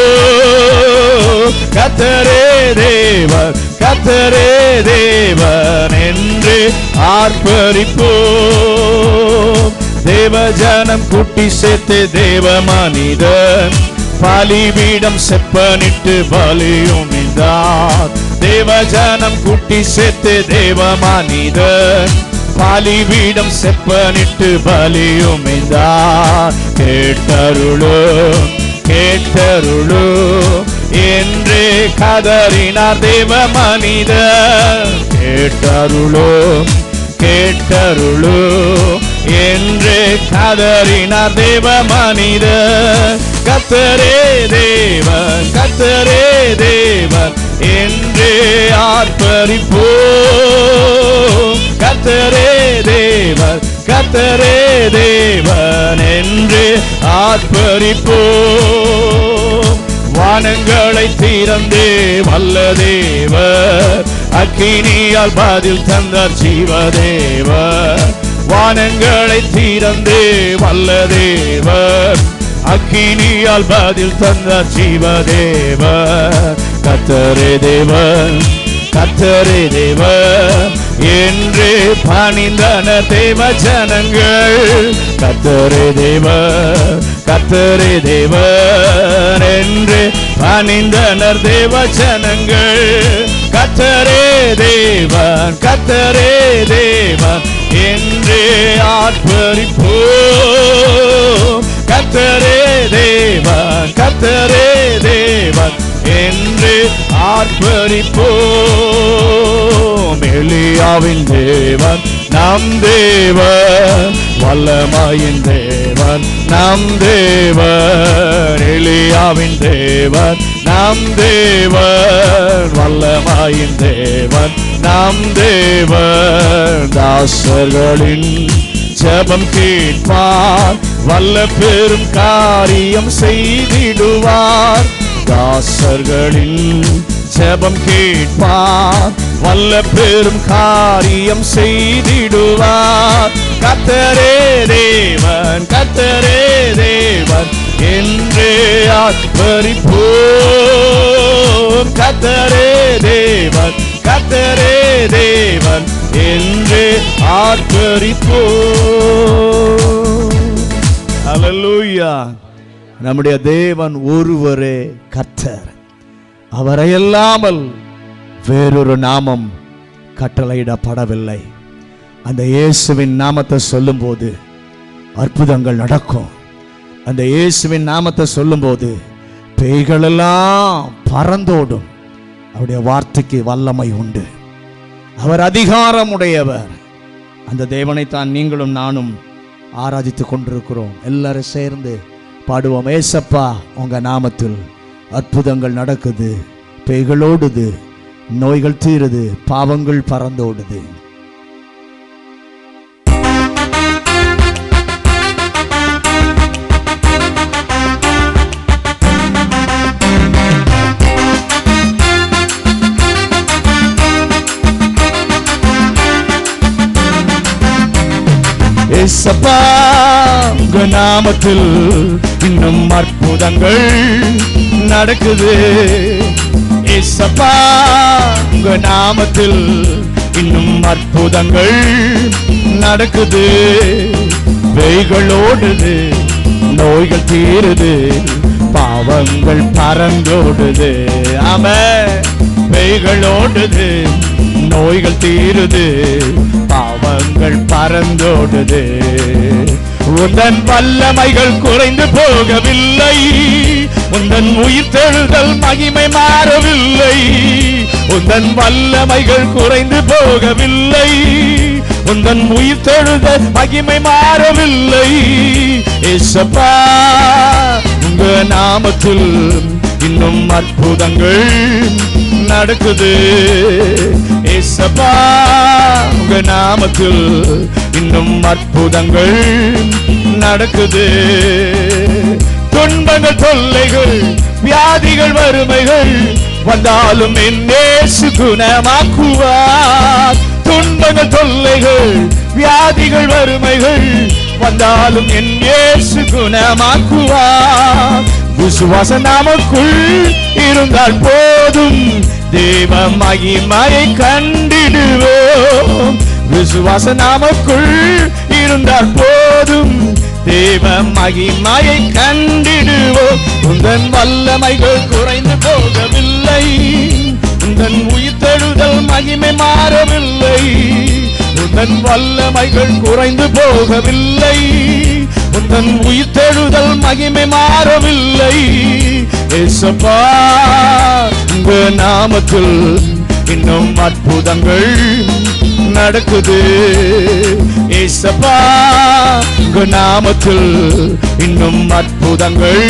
கர்த்தரே தேவன், கர்த்தரே தேவன் என்று ஆர்ப்பரிப்போம். தேவ ஜனம் கூட்டி சேர்த்து தேவ மனிதன் பலிபீடம் செப்பனிட்டு பலியும் இந்தார். தேவ ஜனம் கூட்டி சேர்த்து தேவ மனிதன் பலிபீடம் செப்பனிட்டு பலியும் இந்தார். கேட்டருளும் கேட்டருளும் என்று கதறினார் தேவ மனிதர். கேட்டருளும் கேட்டருளும் என்று கதறினார் தேவ மனிதர். கர்த்தரே தேவன், கர்த்தரே தேவன் என்று ஆர்ப்பரிப்போம். கர்த்தரே தேவன், கர்த்தரே தேவன் என்று ஆர்ப்பரிப்போம். வானங்களை திறந்தே வல்ல தேவர் அக்கினியால் பதில் தந்தார் ஜீவதேவர். வானங்களை திறந்தே வல்ல தேவர் அக்கினியால் பதில் தந்தார் ஜீவதேவர். கர்த்தரே தேவன், கர்த்தரே தேவன் என்று பணிந்தனர் தேவ ஜனங்கள். கர்த்தரே தேவன், கர்த்தரே தேவன் என்று பணிந்தனர் தேவ ஜனங்கள். கர்த்தரே தேவன், கர்த்தரே தேவன் என்று ஆர்ப்பரிப்போம். கர்த்தரே தேவன், கர்த்தரே தேவன் என்று ஆர்ப்பரிப்போம். எலியாவின் தேவன் நம் தேவன், வல்லமையின் தேவன் நம் தேவன். எலியாவின் தேவன் நம் தேவன், வல்லமையின் தேவன் நம் தேவன். தாசர்களின் ஜெபம் கேட்பார், வல்ல பெரும் காரியம் செய்திடுவார். தாசர்களின் ஜெபம் கேட்பார், வல்ல பெரும் காரியம் செய்திடுவார். கர்த்தரே தேவன், கர்த்தரே தேவன் என்றே ஆர்ப்பரிப்போம். கர்த்தரே தேவன், கர்த்தரே தேவன் என்றே ஆர்ப்பரிப்போம். ஹல்லேலூயா. நம்முடைய தேவன் ஒருவரே கர்த்தர். அவரை அல்லாமல் வேறொரு நாமம் கட்டளையிடப்படவில்லை. அந்த இயேசுவின் நாமத்தை சொல்லும்போது அற்புதங்கள் நடக்கும். அந்த இயேசுவின் நாமத்தை சொல்லும்போது பேய்களெல்லாம் பறந்தோடும். அவருடைய வார்த்தைக்கு வல்லமை உண்டு. அவர் அதிகாரமுடையவர். அந்த தேவனைத்தான் நீங்களும் நானும் ஆராதித்து கொண்டிருக்கிறோம். எல்லாரும் சேர்ந்து பாடுவோம். ஏசப்பா, உங்க நாமத்தில் அற்புதங்கள் நடக்குது, பேய்களோடுது, நோய்கள் தீருது, பாவங்கள் பறந்தோடுது. ஏசப்பா, உங்க நாமத்தில் இன்னும் அற்புதங்கள் நடக்குது. ஏசப்பா, உங்க நாமத்தில் இன்னும் அற்புதங்கள் நடக்குது. பேய்களோடுது, நோய்கள் தீருது, பாவங்கள் பறந்தோடுது. ஆமென். பேய்களோடுது, நோய்கள் தீருது, பாவங்கள் பறந்தோடுது. உந்தன் வல்லமைகள் குறைந்து போகவில்லை, உந்தன் உயிர்த்தெழுதல் மகிமை மாறவில்லை. உந்தன் வல்லமைகள் குறைந்து போகவில்லை, உந்தன் உயிர்த்தெழுதல் மகிமை மாறவில்லை. ஏசப்பா, உங்க நாமத்தில் இன்னும் அற்புதங்கள் நடக்குது. ஏசப்பா, உங்க நாமத்தில் இன்னும் அற்புதங்கள் நடக்குது. துன்பங்கள், தொல்லைகள், வியாதிகள், வறுமைகள் வந்தாலும் என் இயேசு குணமாக்குவார். துன்பங்கள், தொல்லைகள், வியாதிகள், வறுமைகள் வந்தாலும் என் இயேசு குணமாக்குவார். விசுவாசம் நமக்குள் இருந்தால் போதும், தேவ மகிமையை கண்டிடுவோம். விசுவாசம் நமக்குள் இருந்தால் போதும், தேவ மகிமையை கண்டிடுவோம். உந்தன் வல்லமைகள் குறைந்து போகவில்லை, உந்தன் உயிர்த்தெழுதல் மகிமை மாறவில்லை. உந்தன் வல்லமைகள் குறைந்து போகவில்லை, உந்தன் உயிர்த்தெழுதல் மகிமை மாறவில்லை. ஏசப்பா, உங்க நாமத்தில் இன்னும் அற்புதங்கள் நடக்குது. ஏசப்பா, உங்க நாமத்தில் இன்னும் அற்புதங்கள்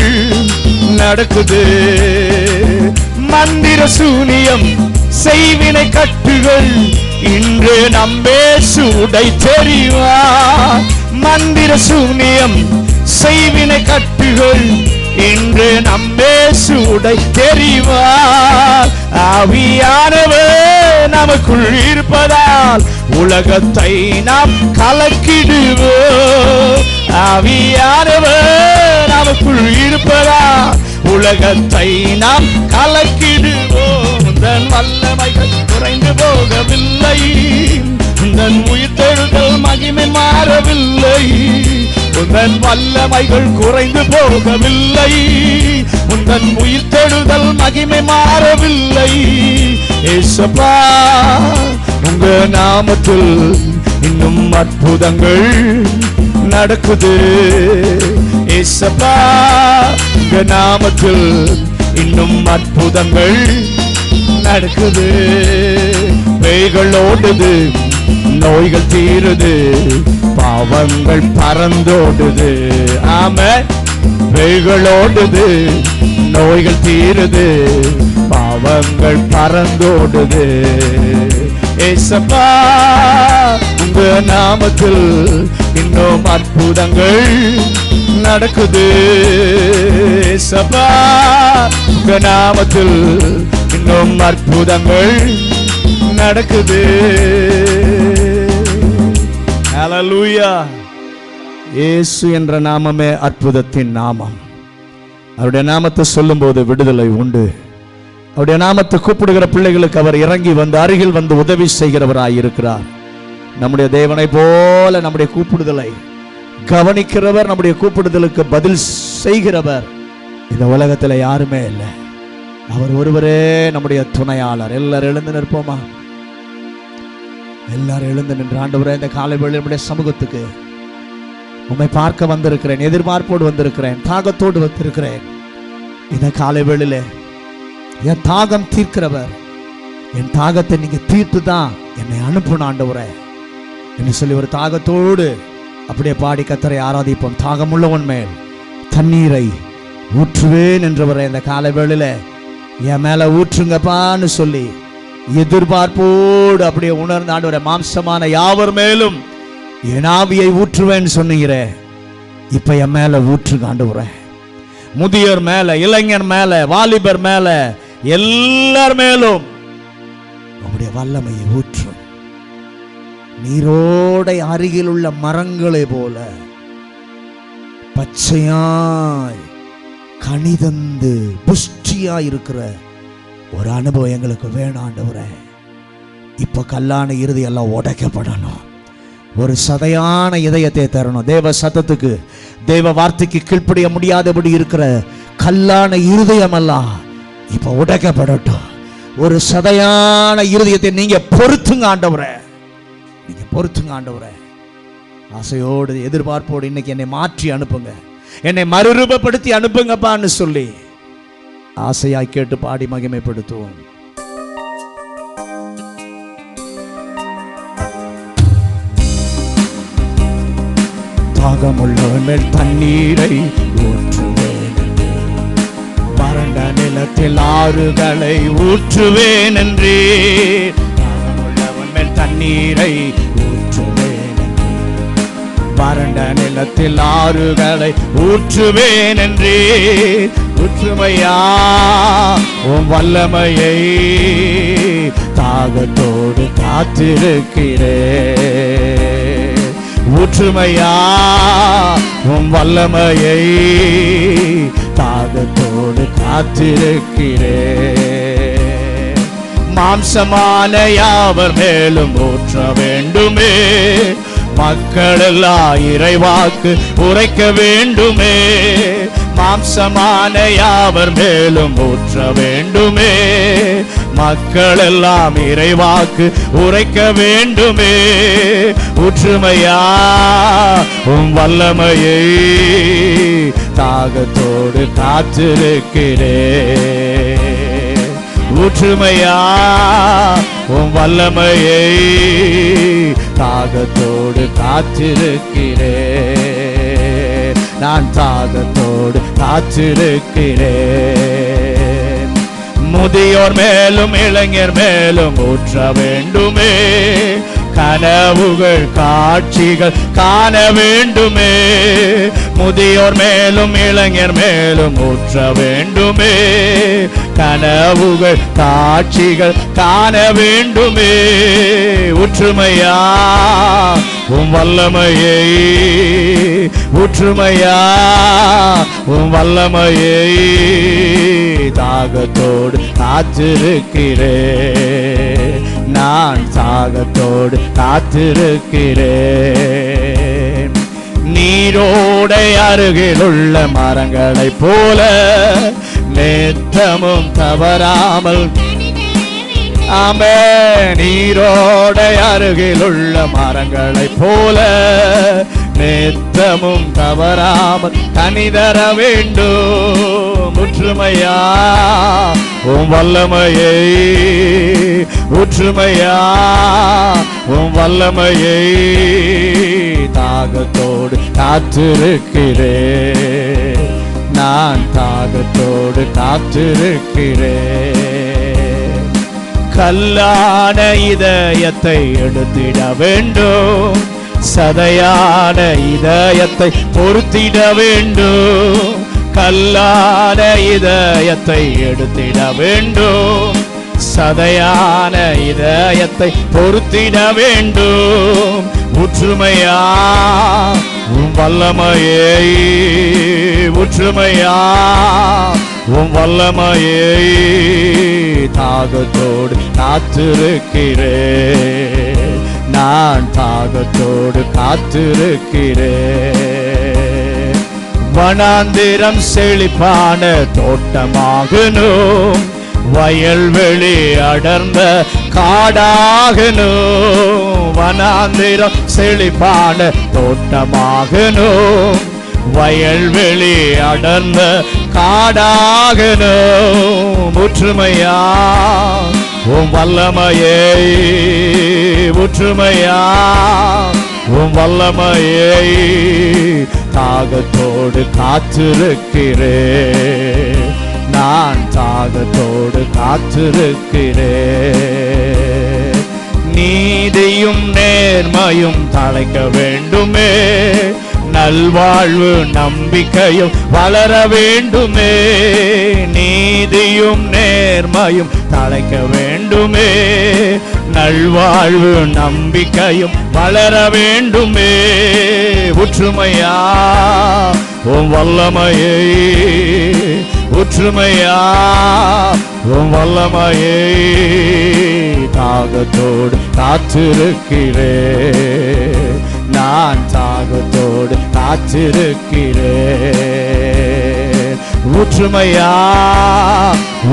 நடக்குது. மந்திர சூனியம், செய்வினை கட்டுகள் இன்று நம்மே சூடை தெரிவார். மந்திர சூனியம், செய்வினை கட்டுகள் இன்று நம்மே சூடை தெரிவார். ஆவியானவர் நமக்குள் இருப்பதால் உலகத்தை நாம் கலக்கிடுவோம். ஆவியானவர் நமக்குள் இருப்பதால் உலகத்தை நாம் கலக்கிடுவோம். உந்தன் வல்லமைகள் குறைந்து போகவில்லை, உந்தன் உயிர்த்தெழுதல் மகிமை மாறவில்லை. உந்தன் வல்லமைகள் குறைந்து போகவில்லை, உந்தன் உயிர்த்தெழுதல் மகிமை மாறவில்லை. ஏசப்பா, உங்க நாமத்தில் இன்னும் அற்புதங்கள் நடக்குது. ஏசப்பா, உங்க நாமத்தில் இன்னும் அற்புதங்கள் நடக்குது. பேய்கள் ஓடுது, நோய்கள் தீருது, பாவங்கள் பறந்தோடுது. ஆமென். பேய்கள் ஓடுது, நோய்கள் தீருது, பாவங்கள் பறந்தோடுது. ஏசப்பா, உங்க நாமத்தில் இன்னும் அற்புதங்கள் நடக்குது. ஏசப்பா, உங்க நாமத்தில் இன்னும் அற்புதங்கள் நடக்குது. ஹல்லேலூயா. இயேசு என்ற நாமமே அற்புதத்தின் நாமம். அவருடைய நாமத்தை சொல்லும்போது விடுதலை உண்டு. அவருடைய நாமத்தை கூப்பிடுகிற பிள்ளைகளுக்கு அவர் இறங்கி வந்து அருகில் வந்து உதவி செய்கிறவராயிருக்கிறார். நம்முடைய தேவனை போல நம்முடைய கூப்பிடுதலை கவனிக்கிறவர், நம்முடைய கூப்பிடுதலுக்கு பதில் செய்கிறவர் இந்த உலகத்தில் யாருமே இல்லை. அவர் ஒருவரே நம்முடைய துணையாளர். எல்லாரும் எழுந்து நிற்போமா? எல்லாரும் எழுந்து நின்று, ஆண்டவரே இந்த காலை வேளையில் நம்முடைய சமூகத்துக்கு உம்மை பார்க்க வந்திருக்கிறேன், எதிர்பார்ப்போடு வந்திருக்கிறேன், தாகத்தோடு வந்திருக்கிறேன். இந்த காலை வேளையில என் தாகம் தீர்க்கிறவர், என் தாகத்தை நீங்க தீர்த்து தான் என்னை அனுப்பணும் ஆண்டவரே என்று சொல்லி ஒரு தாகத்தோடு அப்படியே பாடி கர்த்தரை ஆராதிப்போம். தாகமுள்ளவன் மேல் தண்ணீரை ஊற்றுவேன் என்றவரை இந்த காலை வேளையில என் மேல ஊற்றுங்கப்பான்னு சொல்லி எதிர்பார்ப்போடு அப்படியே உணர்ந்து, ஆண்டவரே மாம்சமான யாவர் மேலும் என் ஆவியை ஊற்றுவேன்னு சொன்னீங்களே, இப்ப என் மேல ஊற்றுங்க ஆண்டவரே. முதியோர் மேல, இளைஞர் மேல, வாலிபர் மேல, எல்லார் மேலும் உங்களுடைய வல்லமையை ஊற்றும். நீரோடை அருகில் உள்ள மரங்களை போல பச்சையாய் கனிதந்து புஷ்டியாய் இருக்கிற ஒரு அனுபவம் எங்களுக்கு வேணும் ஆண்டவரே. இப்ப கல்லான இருதயம் எல்லாம் உடைக்கப்படணும். ஒரு சதையான இதயத்தை தரணும். தேவ சத்தத்துக்கு, தேவ வார்த்தைக்கு கீழ்ப்படிய முடியாதபடி இருக்கிற கல்லான இருதயம் எல்லாம் இப்ப உடைக்கப்படட்டும். ஒரு சதையான இருதயத்தை நீங்க பொறுத்துங்க ஆண்டவரே, நீங்க பொறுத்துங்க ஆண்டவரே. ஆசையோடு எதிர்பார்ப்போடு இன்னைக்கு என்னை மாற்றி அனுப்புங்க, என்னை மறுரூபப்படுத்தி அனுப்புங்கப்பான்னு சொல்லி ஆசையாய் கேட்டு பாடி மகிமைப்படுத்துவோம். தாகமுள்ளவன் மேல் தண்ணீரை ஊற்றுவேன், வறண்ட நிலத்தில் ஆறுகளை ஊற்றுவேன் என்றே. தாகமுள்ளவன் மேல் தண்ணீரை ஊற்றுவேன், வறண்ட நிலத்தில் ஆறுகளை ஊற்றுவேன் என்றே. ஊற்றுமையா உன் வல்லமையை தாகத்தோடு காத்திருக்கிறேன். ஊற்றுமையா உன் வல்லமையை தாகத்தோடு காத்திருக்கிறேன். மாம்சமான யாவர் மேலும் ஊற்ற வேண்டுமே, மக்களெல்லாம் இறைவாக்கு உரைக்க வேண்டுமே. மாம்சமான யாவர் மேலும் ஊற்ற வேண்டுமே, மக்களெல்லாம் இறைவாக்கு உரைக்க வேண்டுமே. ஊற்றுமையா உம் வல்லமையை தாகத்தோடு காத்திருக்கிறேன். ஊற்றுமையா உம் வல்லமையை தாகத்தோடு காத்திருக்கிறேன். நான் தாகத்தோடு காத்திருக்கிறேன். முதியோர் மேலும் இளைஞர் மேலும் ஊற்ற வேண்டுமே, கனவுகள் காட்சிகள் காண வேண்டுமே. முதியோர் மேலும் இளைஞர் மேலும் ஊற்ற வேண்டுமே, கனவுகள் காட்சிகள் காண வேண்டுமே. ஊற்றுமையா உம் வல்லமையை, ஊற்றுமையா உம் வல்லமையை தாகத்தோடு காத்திருக்கிறேன். நான் தாகத்தோடு காத்திருக்கிறேன். நீரோடை அருகில் உள்ள மரங்களைப் போல நித்தமும் தவறாமல், ஆமே, நீரோடை அருகில் உள்ள மரங்களைப் போல நித்தமும் தவறாமல் கனிதர வேண்டும். ஊற்றுமையா உம் வல்லமையை, ஊற்றுமையா உம் வல்லமையை தாகத்தோடு காத்திருக்கிறேன். நான் தாகத்தோடு காத்திருக்கிறேன். கல்லான இதயத்தை எடுத்திட வேண்டும், சதையான இதயத்தை பொறுத்திட வேண்டும். கல்லான இதயத்தை எடுத்திட வேண்டும், சதையான இதயத்தை பொறுத்திட வேண்டும். ஊற்றுமையா உம் வல்லமையை ஒற்றுமையா உம் வல்லமையை தாகத்தோடு காத்திருக்கிறேன். நான் தாகத்தோடு காத்திருக்கிறேன். வனாந்திரம் செழிப்பான தோட்டமாகணும், வயல்வெளி அடர்ந்த காடாகணும். வனாந்திரம் செழிப்பான தோட்டமாகணும், வயல்வெளி அடர்ந்த காடாகணும். ஒற்றுமையா உம் வல்லமையை ஒற்றுமையா உம் வல்லமையை தாகத்தோடு காத்திருக்கிறேன். நான் தாகத்தோடு காத்திருக்கிறேன். நீதியும் நேர்மையும் தழைக்க வேண்டுமே, நல்வாழ்வு நம்பிக்கையும் வளர வேண்டுமே. நீதியும் நேர்மையும் தழைக்க வேண்டுமே, நல்வாழ்வு நம்பிக்கையும் வளர வேண்டுமே. ஒற்றுமையா உம் வல்லமையை ஒற்றுமையா உம் வல்லமையை தாகத்தோடு காத்திருக்கிறேன். நான் தாகத்தோடு காத்திருக்கிறேன். ஒற்றுமையா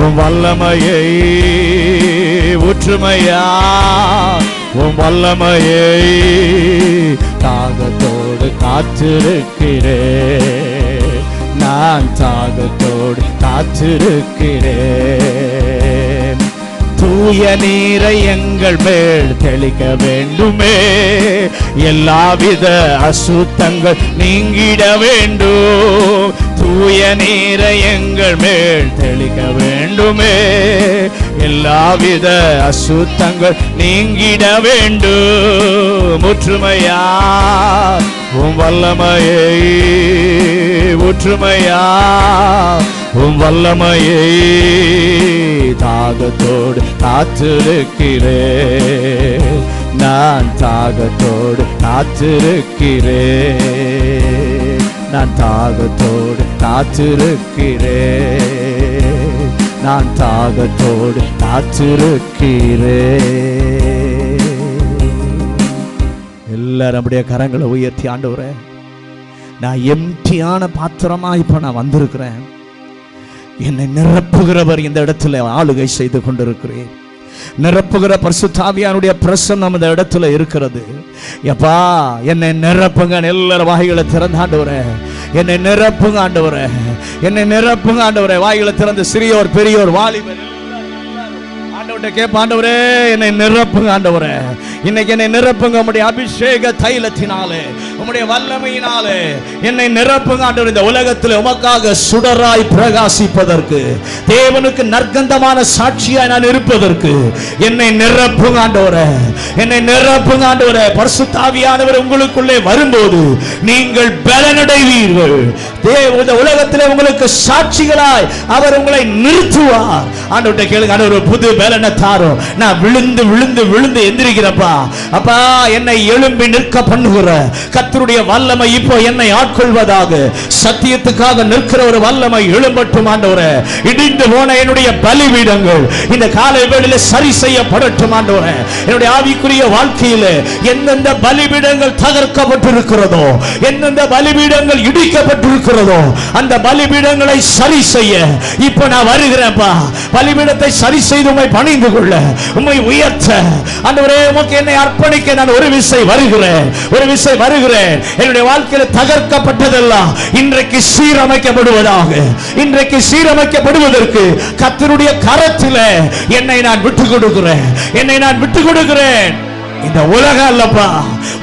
உம் வல்லமையை ஒற்றுமையா உம் வல்லமையை தாகத்தோடு காத்திருக்கிறேன். நான் தாகத்தோடு காத்திருக்கிறேன். தூய நீரை எங்கள் மேல் தெளிக்க வேண்டுமே, எல்லாவித அசுத்தங்கள் நீங்கிட வேண்டும். தூய நீரை எங்கள் மேல் தெளிக்க வேண்டுமே, எல்லாவித அசுத்தங்கள் நீங்கிட வேண்டும். ஒற்றுமையா உம் வல்லமையை ஒற்றுமையா உம் வல்லமையை தாகத்தோடு காத்திருக்கிறேன். நான் தாகத்தோடு காத்திருக்கிறேன். நான் தாகத்தோடு காத்திருக்கிறேன். நான் தாகத்தோடு காத்திருக்கிறேன். எல்லாரும் நம்முடைய கரங்களை உயர்த்தி, ஆண்டவரே நான் எம்டியான பாத்திரமா இப்ப நான் வந்திருக்கிறேன், என்னை நிரப்புகிறவர் இந்த இடத்துல ஆளுகை செய்து கொண்டிருக்கிறேன். நிரப்புகிற பரிசுத்த ஆவியானுடைய பிரசன்னம் இந்த இடத்துல இருக்கிறது. எப்பா என்னை நிரப்புங்க. எல்லாரும் வாய்களை திறந்து, ஆண்டவரே என்னை நிரப்புங்க, ஆண்டவரே என்னை நிரப்புங்க, ஆண்டவரே. வாய்களை திறந்து சிறியோர் பெரியோர் வாலிபர் ஆண்டவரே கேட்ப, ஆண்டவரே என்னை நிரப்புங்க, ஆண்டவரே இன்னைக்கு என்னை நிரப்புங்க. உம்முடைய அபிஷேக தைலத்தினாலே, உம்முடைய வல்லமையினாலே என்னை நிரப்புங்க, ஆண்டவரே. இந்த உலகத்தில் உமக்காக சுடராய் பிரகாசிப்பதற்கு, தேவனுக்கு நற்கந்தமான சாட்சியாய் நான் இருப்பதற்கு என்னை நிரப்புங்க, ஆண்டவரே என்னை நிரப்புங்க, ஆண்டவரே. பரிசுத்த ஆவியானவர் உங்களுக்குள்ளே வரும்போது நீங்கள் பலனடைவீர்கள். இந்த உலகத்தில் உங்களுக்கு சாட்சிகளாய் அவர் உங்களை நிறுத்துவார். ஆண்டவரே கேளுங்க, ஆண்டவர் புது பலனை தாரும். நான் விழுந்து விழுந்து விழுந்து எந்திரிக்கிறப்பா, அப்பா என்னை எழும்பி நிற்க பண்ணுகிற கர்த்தருடைய வல்லமை இப்போ என்னை ஆட்கொள்வதாக. சத்தியத்துக்காக நிற்கிற ஒரு வல்லமை எழும்பட்டும், ஆண்டவரே. இடிந்து போன என்னுடைய பலிபீடங்கள் இந்த காலை வேளையிலே சரி செய்யப்படட்டும், ஆண்டவரே. என்னுடைய ஆவிக்குரிய வாழ்க்கையிலே எந்தெந்த பலிபீடங்கள் தகர்க்கப்பட்டிருக்கிறதோ, எந்தெந்த பலிபீடங்கள் இடிக்கப்பட்டிருக்கிறதோ, அந்த பலிபீடங்களை சரி செய்ய இப்போ நான் வருகிறேன்ப்பா. பலிபீடத்தை சரி செய்து உம்மை பணிந்து கொள்ள, உம்மை உயர்த்த, ஆண்டவரே உமக்கு என்னை அர்ப்பணிக்க நான் ஒரு விசை வருகிறேன், ஒரு விசை வருகிறேன். என்னுடைய வாழ்க்கையில் தகர்க்கப்பட்டதெல்லாம் இன்றைக்கு சீரமைக்கப்படுவதாக. இன்றைக்கு சீரமைக்கப்படுவதற்கு கர்த்தருடைய கரத்திலே என்னை நான் விட்டுக் கொடுக்கிறேன், என்னை நான் விட்டுக் கொடுக்கிறேன். இந்த உலகம் அல்லப்பா,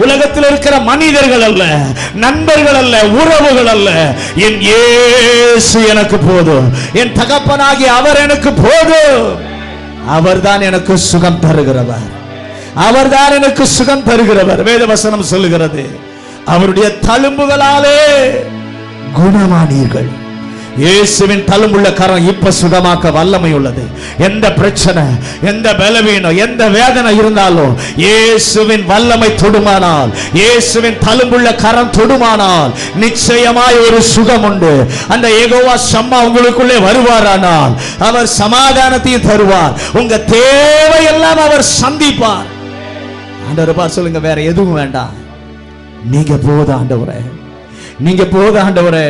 உலகத்தில் இருக்கிற மனிதர்கள் அல்ல, நண்பர்கள் அல்ல, உறவுகள் அல்ல, என் இயேசு எனக்கு போதும். என் தகப்பனாகி அவர் எனக்கு போதும். அவர்தான் எனக்கு சுகம் தருகிறவர், அவர்தான் எனக்கு சுகம் தருகிறவர். வேதவசனம் சொல்லுகிறது, அவருடைய தழும்புகளாலே குணமானீர்கள். இயேசுவின் தழும்புள்ள கரம் இப்ப சுகமாக்க வல்லமை உள்ளது. எந்த பிரச்சனை, எந்த பலவீனம், எந்த வேதனை இருந்தாலும் இயேசுவின் வல்லமை தொடுமானால், இயேசுவின் தழும்புள்ள கரம் தொடுமானால் நிச்சயமாய் ஒரு சுகம் உண்டு. அந்த யெகோவா ஷம்மா உங்களுக்குள்ளே வருவாரானால் அவர் சமாதானத்தையும் தருவார். உங்க தேவையெல்லாம் அவர் சந்திப்பார். ஆண்டவரே சொல்லுங்க, வேற எதுவும் வேண்டாம், நீங்க போதும் ஆண்டவரே, நீங்க போதும் ஆண்டவரே,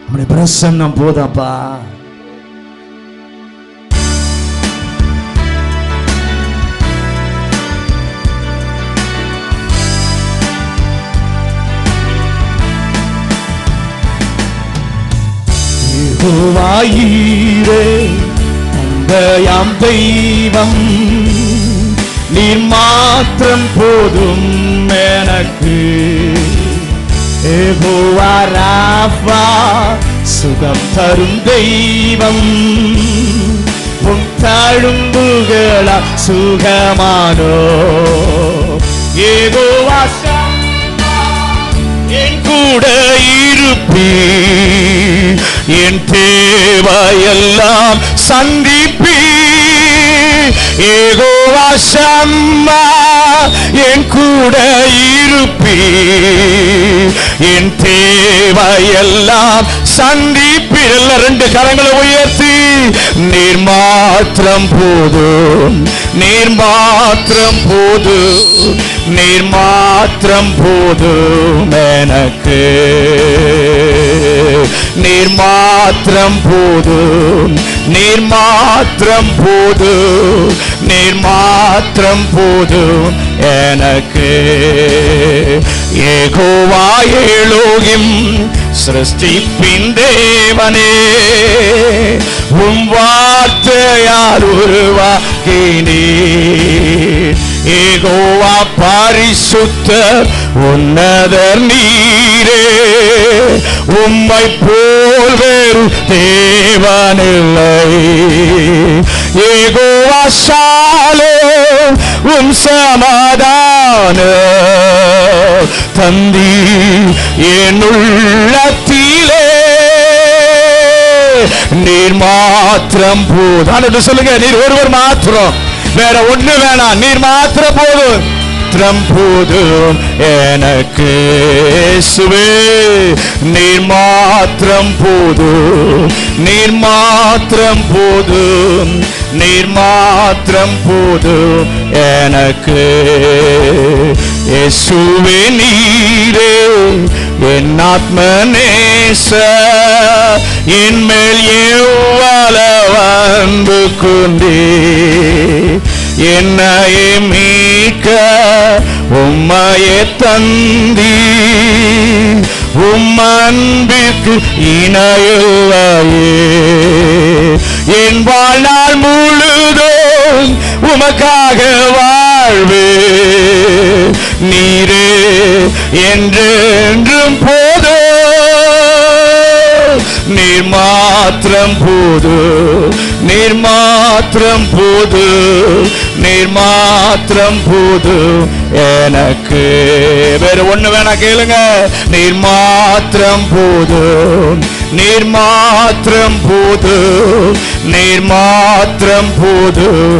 நம்முடைய பிரசன்னம் போதாப்பா. யெகோவாயீரே தந்தையாம் தெய்வம், நீர் மாத்திரம் போதும் எனக்கு. யெகோவா ராஃபா சுகம் தரும் தெய்வம், உன் தழும்புகளா சுகமானோ. யெகோவா ஷம்மா என் கூட இருப்பீர், என் தேவையெல்லாம் சந்திப்பீர். யெகோவா ஷம்மா என் கூட இருப்பீர், என் தேவையெல்லாம் சந்திப்பீர். ரெண்டு கரங்களை உயர்த்தி, நீர் மாத்திரம் போதும், நீர் மாத்திரம் போதும், நீர் மாத்திரம் போதும் எனக்கு. நீர் மாத்திரம் போதும், நீர் மாத்திரம் போதும், நீர் மாத்திரம் போதும் எனக்கு. யெகோவா எலோகிம் சிருஷ்டிப்பின் தேவனே, உம் வார்த்தையால் உருவாக்கினீர். யெகோவா பரிசுத்தர் உன்னதர் நீரே, உம்மை போல் வேறு தேவனில்லை. யெகோவா ஷாலோம் உம் சமாதான தந்தி என் உள்ளத்திலே. நீர் மாத்திரம் போதும் சொல்லுங்க, நீர் ஒருவர் மாத்திரம், வேற ஒண்ணு வேணாம், நீர் மாத்திரம் போதும், மாத்திரம் போதும் எனக்கு. இயேசுவே நீர் மாத்திரம் போதும், நீர் மாத்திரம் போதும், நீர் மாத்திரம் போதும் எனக்கு. இயேசுவே நீரே என் ஆத்ம நேச, என் மேல் எவ்வளவு அன்பு கொண்டே, என்னையே மீட்க உம்மையே தந்தி, உம் அன்பிற்கு இணையில்லையே. என் வாழ்நாள் முழுதும் உமக்காக வாழ்வே, நீரே என்றென்றும் போதும். நீர் மாத்திரம் போதும், நீர் மாத்திரம் போதும், நீர் மாத்திரம் போதும் எனக்கு. வேற ஒண்ணு வேணா கேளுங்க. நீர் மாத்திரம் போதும், நீர் மாத்திரம் போதும், நீர் மாத்திரம் போதும்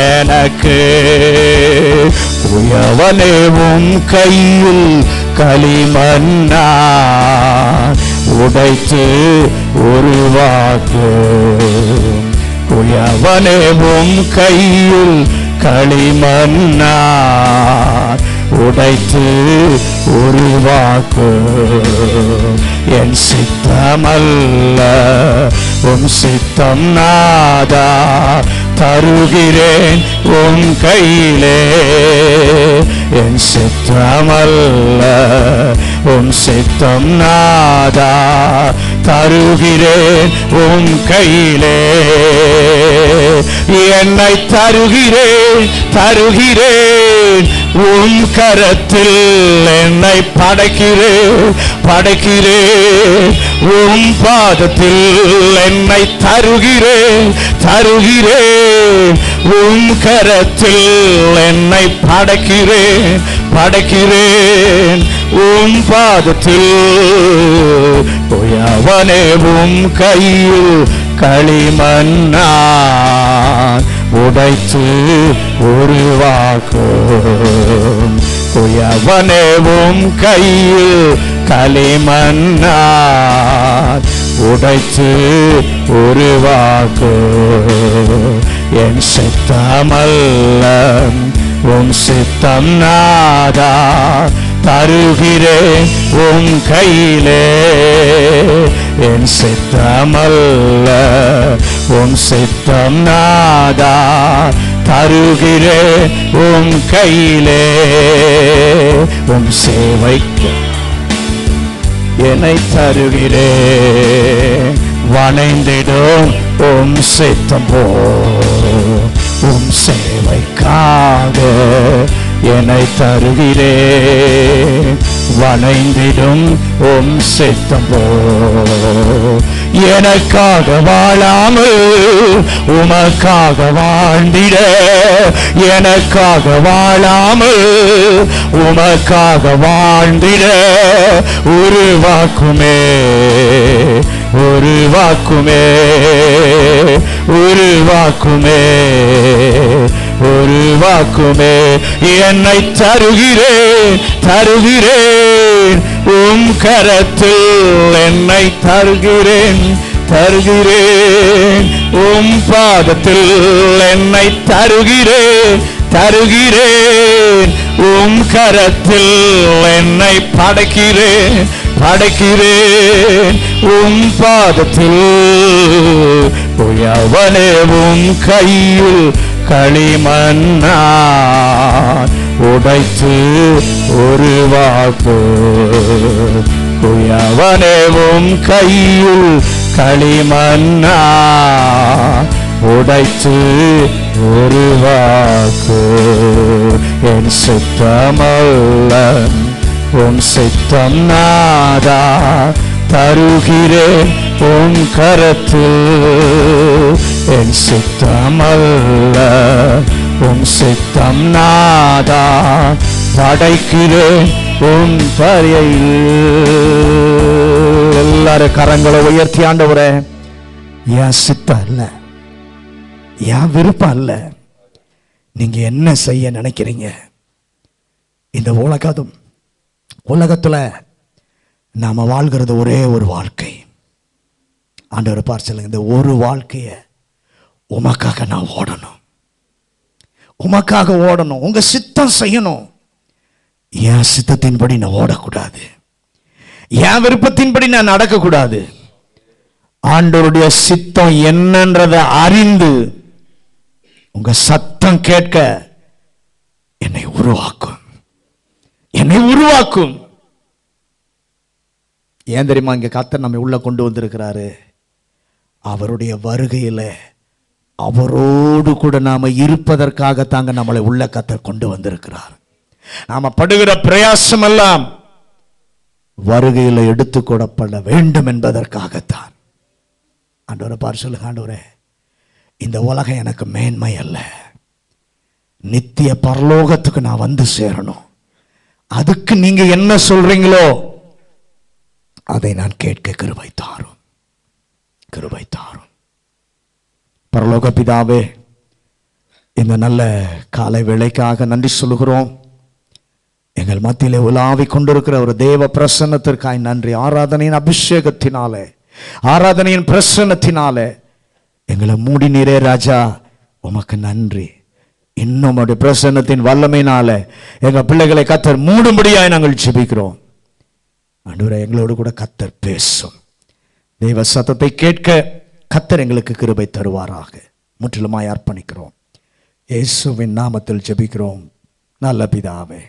எனக்கு. உயவனே உம் கையில் களிமண்ணா உடைத்து உருவாக்கும். உயவனே உம் கையில் களிமண்ணா உடைத்து உருவாக்கும். என் சித்தமல்ல உம் சித்தம் நாதா, தருகிறேன் உம் கையிலே. என் சித்தமல்ல உம் சித்தம் நாதா, தருகிறேன் உம் கையிலே. என்னை தருகிறேன், தருகிறேன் உம் கரத்தில். என்னை படைக்கிறேன், படைக்கிறேன் உம் பாதத்தில். என்னை தருகிறேன், தருகிறேன் உம் கரத்தில். என்னை படைக்கிறேன், படைக்கிறேன் உம் பாதத்தில் உயவனே உம் கையில் களிமண்ணான் உடைத்து உருவாக்கும். உயவனே உம் கையில் களிமண்ணான் உடைத்து உருவாக்கும். என் சித்தமல்ல உம் சித்தம் நாதா தருகிறேன் உம் கையிலே. என் சித்தமல்ல உம் சித்தம் நாதா தருகிறேன் உம் கையிலே. உம் சேவைக்கு என்னை தருகிறேன். வணைந்திடும் உம் சித்தம் போ உம் சேவைக்காக என்னை தருகிறேன். வணைந்திடும் உம் சித்தம் போ எனக்காக வாழாமல் உமக்காக வாழ்ந்திட. எனக்காக வாழாமல் உமக்காக வாழ்ந்திட உருவாக்குமே உருவாக்குமே உருவாக்குமே உருவாக்குமே. என்னை தருகிறேன் தருகிறேன் உம் கரத்தில் என்னை தருகிறேன் தருகிறேன். உம் பாதத்தில் என்னை தருகிறேன் தருகிறேன். உம் கரத்தில் என்னை படைக்கிறேன் படைக்கிறேன். உம் பாதத்தில் உயவனே உம் கையில் களிமண்ணான் உடைத்து உருவாக்கும். உயவனே உம் கையில் களிமண்ணான் உடைத்து உருவாக்கும். என் சித்தமல்ல உம் சித்தம் நாதா தருகிறேன் உம் கரத்தில். என் சித்தமல்ல உம் சித்தம் நாதா படைக்கிறேன் உம் தரையில். எல்லாரும் கரங்களை உயர்த்தி ஆண்டவரே, என் சித்தம் இல்ல, என் விருப்பம் இல்ல, நீங்க என்ன செய்ய நினைக்கிறீங்க? இந்த உலகத்துல நாம வாழ்கிறது ஒரே ஒரு வாழ்க்கை. ஆண்டவர் பார்த்து சொல்லுங்க, இந்த ஒரு வாழ்க்கைய உமக்காக நான் ஓடணும், உமக்காக ஓடணும், உங்க சித்தம் செய்யணும். என் சித்தத்தின்படி நான் ஓடக்கூடாது, என் விருப்பத்தின்படி நான் நடக்கக்கூடாது. ஆண்டவருடைய சித்தம் என்னன்றதை அறிந்து உங்க சத்தம் கேட்க என்னை உருவாக்கும், என்னை உருவாக்கும். ஏன் தெரியுமா இங்க கர்த்தர் நம்மை உள்ள கொண்டு வந்திருக்கிறாரு? அவருடைய வருகையில அவரோடு கூட நாம இருப்பதற்காக தாங்க நம்மளை உள்ள கர்த்தர் கொண்டு வந்திருக்கிறார். நாம படுகிற பிரயாசம் எல்லாம் வருகையில எடுத்துக்கொள்ளப்பட வேண்டும் என்பதற்காகத்தான். ஆண்டவரை பார் சொல்லுங்க, ஆண்டவரே இந்த உலகம் எனக்கு மேன்மை அல்ல, நித்திய பரலோகத்துக்கு நான் வந்து சேரணும். அதுக்கு நீங்க என்ன சொல்றீங்களோ அதை நான் கேட்க கிருபை தாரும், கிருபை தாரும். பரலோக பிதாவே, இந்த நல்ல காலை வேளைக்காக நன்றி சொல்லுகிறோம். எங்கள் மத்தியிலே உலாவிக் கொண்டிருக்கிற ஒரு தேவ பிரசன்னத்திற்காய் நன்றி. ஆராதனையின் அபிஷேகத்தினாலே, ஆராதனையின் பிரசன்னத்தினாலே எங்களை மூடினீரே ராஜா, உமக்கு நன்றி. இன்னும் அவருடைய பிரசன்னத்தின் வல்லமையினால எங்க பிள்ளைகளை கர்த்தர் மூடும்படியாய் நாங்கள் ஜெபிக்கிறோம். ஆண்டவரே, எங்களோடு கூட கர்த்தர் பேசும். தேவ சத்தத்தை கேட்க கர்த்தர் எங்களுக்கு கிருபை தருவாராக. முற்றிலுமாய் அர்ப்பணிக்கிறோம். இயேசுவின் நாமத்தில் ஜெபிக்கிறோம் நல்ல பிதாவே.